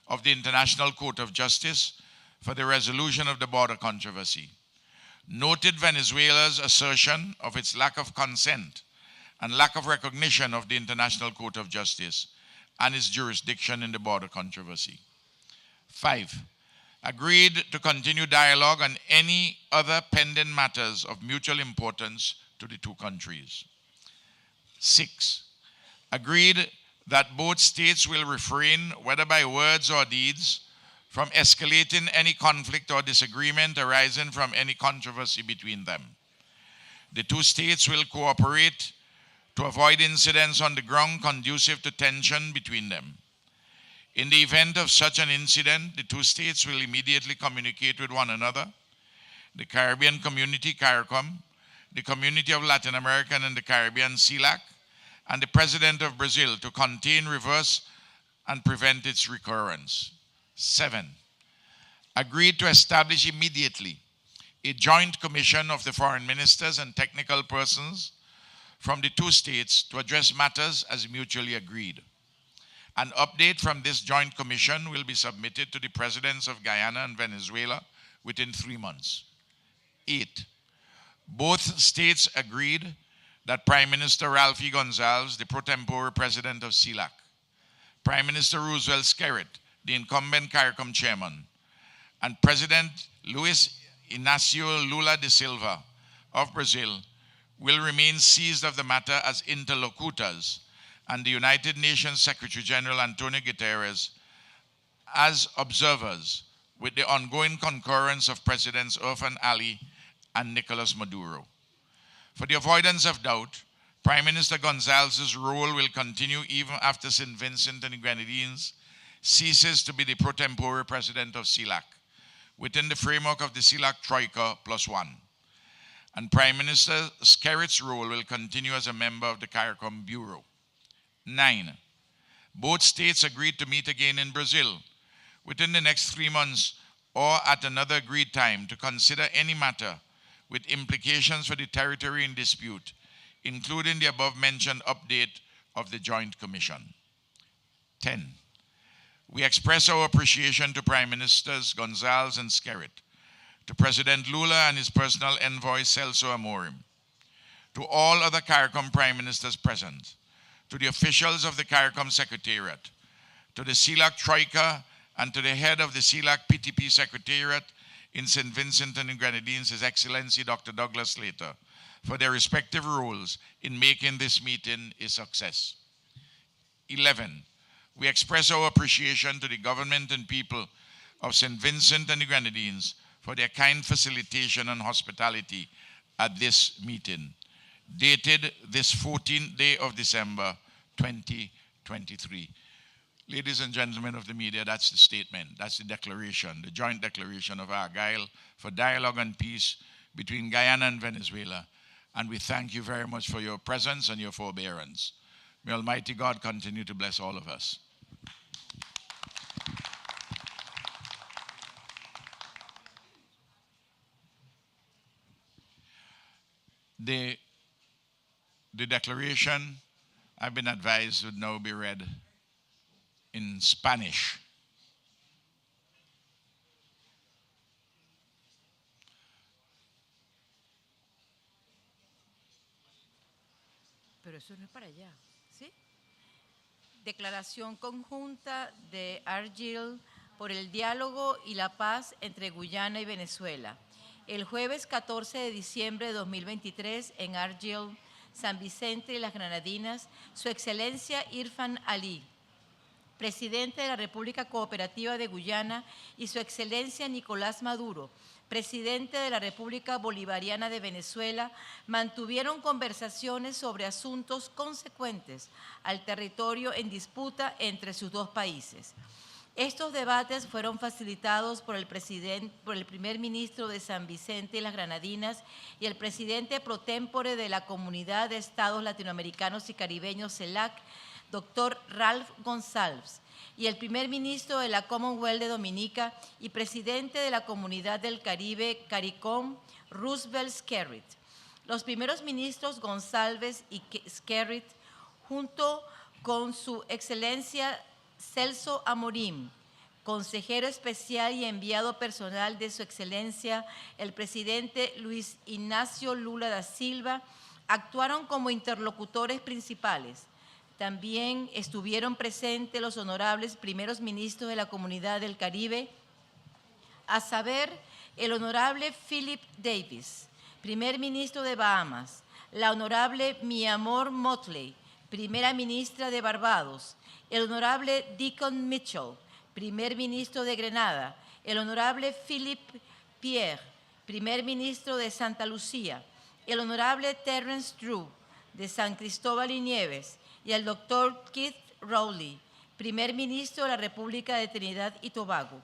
of the International Court of Justice for the resolution of the border controversy, noted Venezuela's assertion of its lack of consent and lack of recognition of the International Court of Justice and its jurisdiction in the border controversy. 5, agreed to continue dialogue on any other pending matters of mutual importance to the two countries. 6, agreed that both states will refrain, whether by words or deeds, from escalating any conflict or disagreement arising from any controversy between them. The two states will cooperate to avoid incidents on the ground conducive to tension between them. In the event of such an incident, the two states will immediately communicate with one another, the Caribbean Community, CARICOM, the Community of Latin American and the Caribbean, CELAC, and the President of Brazil to contain, reverse, and prevent its recurrence. 7, agreed to establish immediately a joint commission of the foreign ministers and technical persons from the two states to address matters as mutually agreed. An update from this joint commission will be submitted to the presidents of Guyana and Venezuela within 3 months. 8, both states agreed that Prime Minister Ralph E. Gonsalves, the pro tempore president of CELAC, Prime Minister Roosevelt Skerrit, the incumbent CARICOM chairman, and President Luis Inácio Lula da Silva of Brazil will remain seized of the matter as interlocutors, and the United Nations Secretary General Antonio Guterres as observers, with the ongoing concurrence of Presidents Irfaan Ali and Nicolas Maduro. For the avoidance of doubt, Prime Minister Gonsalves' role will continue even after St. Vincent and the Grenadines ceases to be the pro tempore president of CELAC, within the framework of the CELAC Troika +1. And Prime Minister Skerrit's role will continue as a member of the CARICOM Bureau. 9, both states agreed to meet again in Brazil within the next 3 months or at another agreed time to consider any matter with implications for the territory in dispute, including the above-mentioned update of the Joint Commission. 10, we express our appreciation to Prime Ministers Gonsalves and Skerrit, to President Lula and his personal envoy Celso Amorim, to all other CARICOM Prime Ministers present, to the officials of the CARICOM Secretariat, to the CELAC Troika, and to the head of the CELAC PTP Secretariat in St. Vincent and the Grenadines, His Excellency Dr. Douglas Slater, for their respective roles in making this meeting a success. 11, we express our appreciation to the government and people of St. Vincent and the Grenadines for their kind facilitation and hospitality at this meeting, dated this 14th day of December, 2023. Ladies and gentlemen of the media, that's the statement, that's the declaration, the joint declaration of Argyle for dialogue and peace between Guyana and Venezuela. And we thank you very much for your presence and your forbearance. May Almighty God continue to bless all of us. The declaration, I've been advised, would now be read in Spanish. Pero eso no es para allá, ¿sí? Declaración conjunta de Argyle por el diálogo y la paz entre Guyana y Venezuela. El jueves 14 de diciembre de 2023 en Argyle, San Vicente y las Granadinas, Su Excelencia Irfaan Ali, presidente de la República Cooperativa de Guyana, y Su Excelencia Nicolas Maduro, presidente de la República Bolivariana de Venezuela, mantuvieron conversaciones sobre asuntos consecuentes al territorio en disputa entre sus dos países. Estos debates fueron facilitados por el primer ministro de San Vicente y las Granadinas y el presidente pro tempore de la Comunidad de Estados Latinoamericanos y Caribeños, CELAC, Dr. Ralph Gonsalves, y el primer ministro de la Commonwealth de Dominica y presidente de la Comunidad del Caribe, CARICOM, Roosevelt Skerrit. Los primeros ministros González y Skerrit, junto con su excelencia Celso Amorim, consejero especial y enviado personal de su excelencia, el presidente Luis Ignacio Lula da Silva, actuaron como interlocutores principales. También estuvieron presentes los honorables primeros ministros de la Comunidad del Caribe, a saber, el honorable Philip Davis, primer ministro de Bahamas, la honorable Miamor Motley, primera ministra de Barbados, el honorable Deacon Mitchell, primer ministro de Grenada, el honorable Philip Pierre, primer ministro de Santa Lucía, el honorable Terence Drew, de San Cristóbal y Nieves, y el doctor Keith Rowley, primer ministro de la República de Trinidad y Tobago.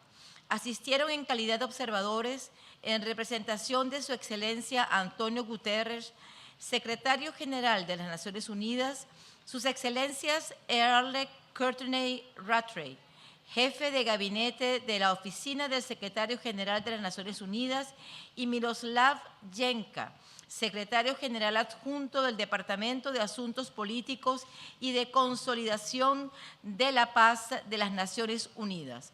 Asistieron en calidad de observadores en representación de su excelencia Antonio Guterres, secretario general de las Naciones Unidas, sus excelencias Earl Courtney Rattray, jefe de gabinete de la Oficina del Secretario General de las Naciones Unidas, y Miroslav Jenka, secretario general adjunto del Departamento de Asuntos Políticos y de Consolidación de la Paz de las Naciones Unidas.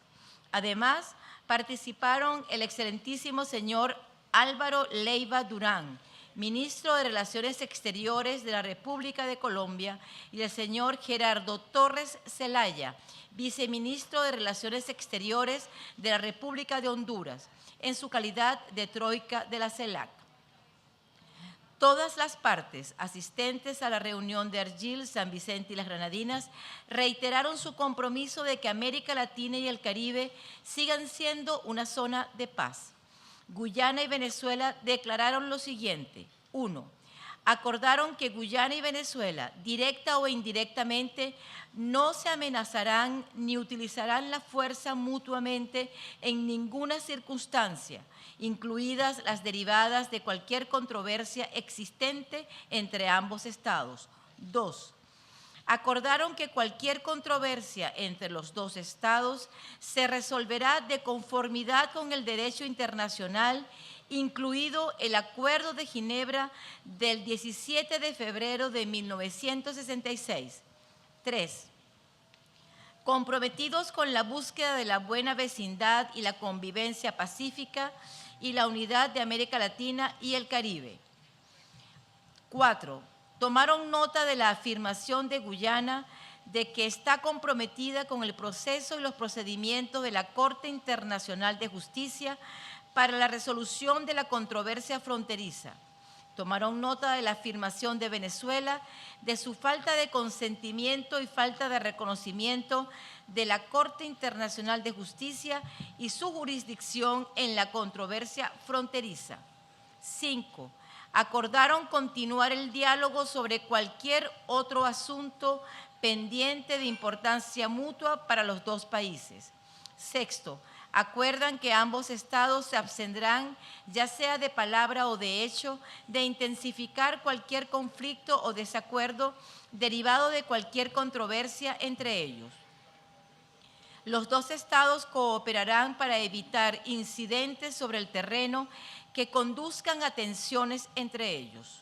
Además, participaron el excelentísimo señor Álvaro Leiva Durán, ministro de Relaciones Exteriores de la República de Colombia, y el señor Gerardo Torres Zelaya, viceministro de Relaciones Exteriores de la República de Honduras, en su calidad de troika de la CELAC. Todas las partes asistentes a la reunión de Argel, San Vicente y las Granadinas reiteraron su compromiso de que América Latina y el Caribe sigan siendo una zona de paz. Guyana y Venezuela declararon lo siguiente. 1. Acordaron que Guyana y Venezuela, directa o indirectamente, no se amenazarán ni utilizarán la fuerza mutuamente en ninguna circunstancia, incluidas las derivadas de cualquier controversia existente entre ambos estados. 2. Acordaron que cualquier controversia entre los dos estados se resolverá de conformidad con el derecho internacional, incluido el Acuerdo de Ginebra del 17 de febrero de 1966. 3. Comprometidos con la búsqueda de la buena vecindad y la convivencia pacífica y la unidad de América Latina y el Caribe. 4. Tomaron nota de la afirmación de Guyana de que está comprometida con el proceso y los procedimientos de la Corte Internacional de Justicia para la resolución de la controversia fronteriza. Tomaron nota de la afirmación de Venezuela de su falta de consentimiento y falta de reconocimiento de la Corte Internacional de Justicia y su jurisdicción en la controversia fronteriza. 5. Acordaron continuar el diálogo sobre cualquier otro asunto pendiente de importancia mutua para los dos países. 6. Acuerdan que ambos estados se abstendrán, ya sea de palabra o de hecho, de intensificar cualquier conflicto o desacuerdo derivado de cualquier controversia entre ellos. Los dos estados cooperarán para evitar incidentes sobre el terreno que conduzcan a tensiones entre ellos.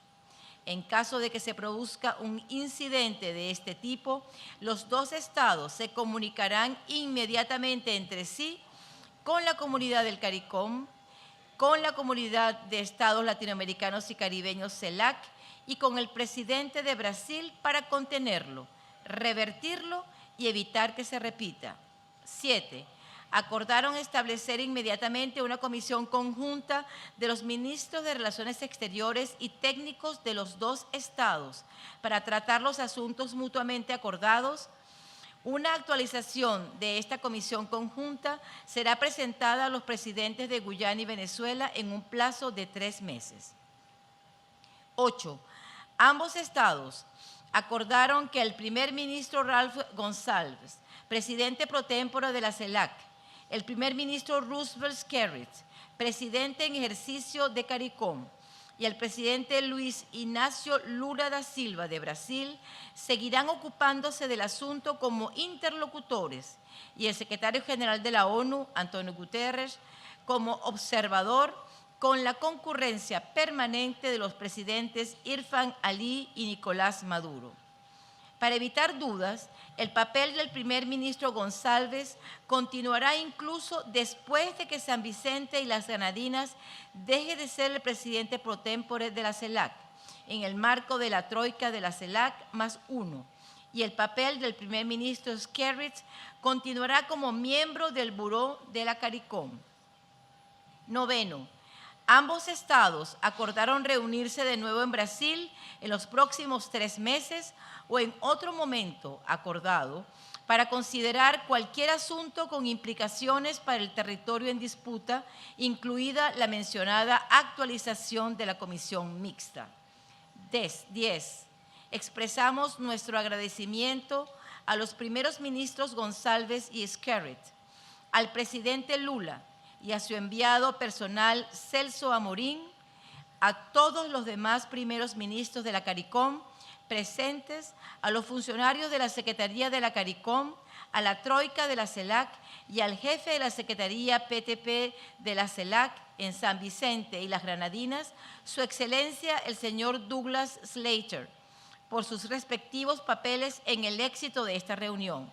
En caso de que se produzca un incidente de este tipo, los dos estados se comunicarán inmediatamente entre sí con la comunidad del CARICOM, con la comunidad de estados latinoamericanos y caribeños CELAC y con el presidente de Brasil para contenerlo, revertirlo y evitar que se repita. 7. Acordaron establecer inmediatamente una comisión conjunta de los ministros de Relaciones Exteriores y técnicos de los dos estados para tratar los asuntos mutuamente acordados. Una actualización de esta comisión conjunta será presentada a los presidentes de Guyana y Venezuela en un plazo de 3 meses. 8. Ambos estados acordaron que el primer ministro Ralph González, presidente pro tempore de la CELAC, el primer ministro Roosevelt Skerrit, presidente en ejercicio de CARICOM, y el presidente Luis Ignacio Lula da Silva de Brasil seguirán ocupándose del asunto como interlocutores y el secretario general de la ONU, Antonio Guterres, como observador con la concurrencia permanente de los presidentes Irfaan Ali y Nicolas Maduro. Para evitar dudas, el papel del primer ministro González continuará incluso después de que San Vicente y las Granadinas deje de ser el presidente pro tempore de la CELAC, en el marco de la troika de la CELAC +1, y el papel del primer ministro Skerrit continuará como miembro del Buró de la CARICOM. Noveno, ambos estados acordaron reunirse de nuevo en Brasil en los próximos 3 meses o en otro momento acordado para considerar cualquier asunto con implicaciones para el territorio en disputa, incluida la mencionada actualización de la comisión mixta. 10. Expresamos nuestro agradecimiento a los primeros ministros González y Skerrit, al presidente Lula y a su enviado personal Celso Amorín, a todos los demás primeros ministros de la CARICOM presentes, a los funcionarios de la Secretaría de la CARICOM, a la troika de la CELAC y al jefe de la Secretaría PTP de la CELAC en San Vicente y las Granadinas, Su Excelencia el señor Douglas Slater, por sus respectivos papeles en el éxito de esta reunión.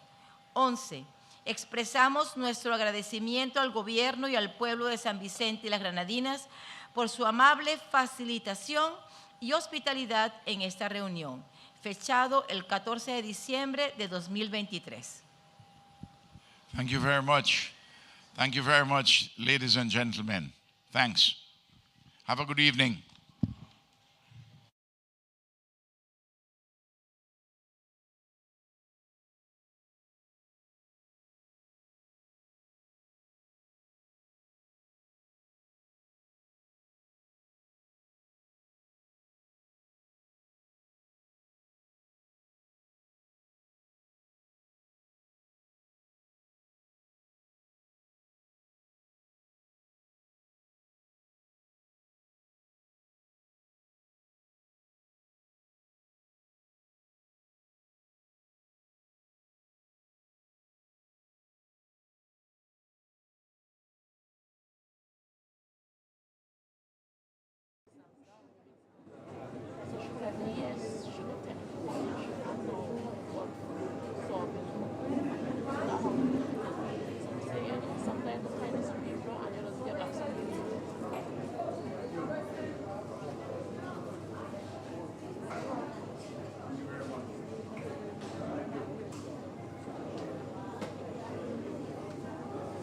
11. Expresamos nuestro agradecimiento al gobierno y al pueblo de San Vicente y las Granadinas por su amable facilitación y hospitalidad en esta reunión, fechado el 14 de diciembre de 2023. Thank you very much. Thank you very much, ladies and gentlemen. Thanks. Have a good evening.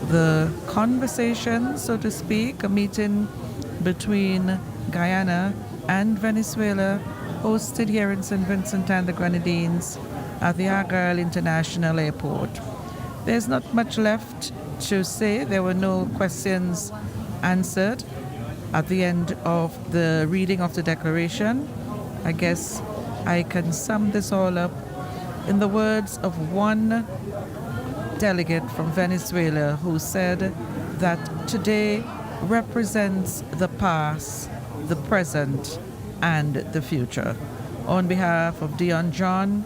The conversation, so to speak, a meeting between Guyana and Venezuela, hosted here in St. Vincent and the Grenadines at the Argyle International Airport. There's not much left to say. There were no questions answered at the end of the reading of the declaration. I guess I can sum this all up in the words of one delegate from Venezuela who said that today represents the past, the present, and the future. On behalf of Dion John,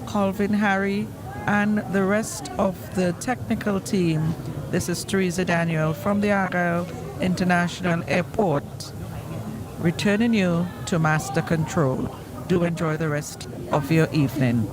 Colvin Harry, and the rest of the technical team, this is Teresa Daniel from the Argyle International Airport, returning you to Master Control. Do enjoy the rest of your evening.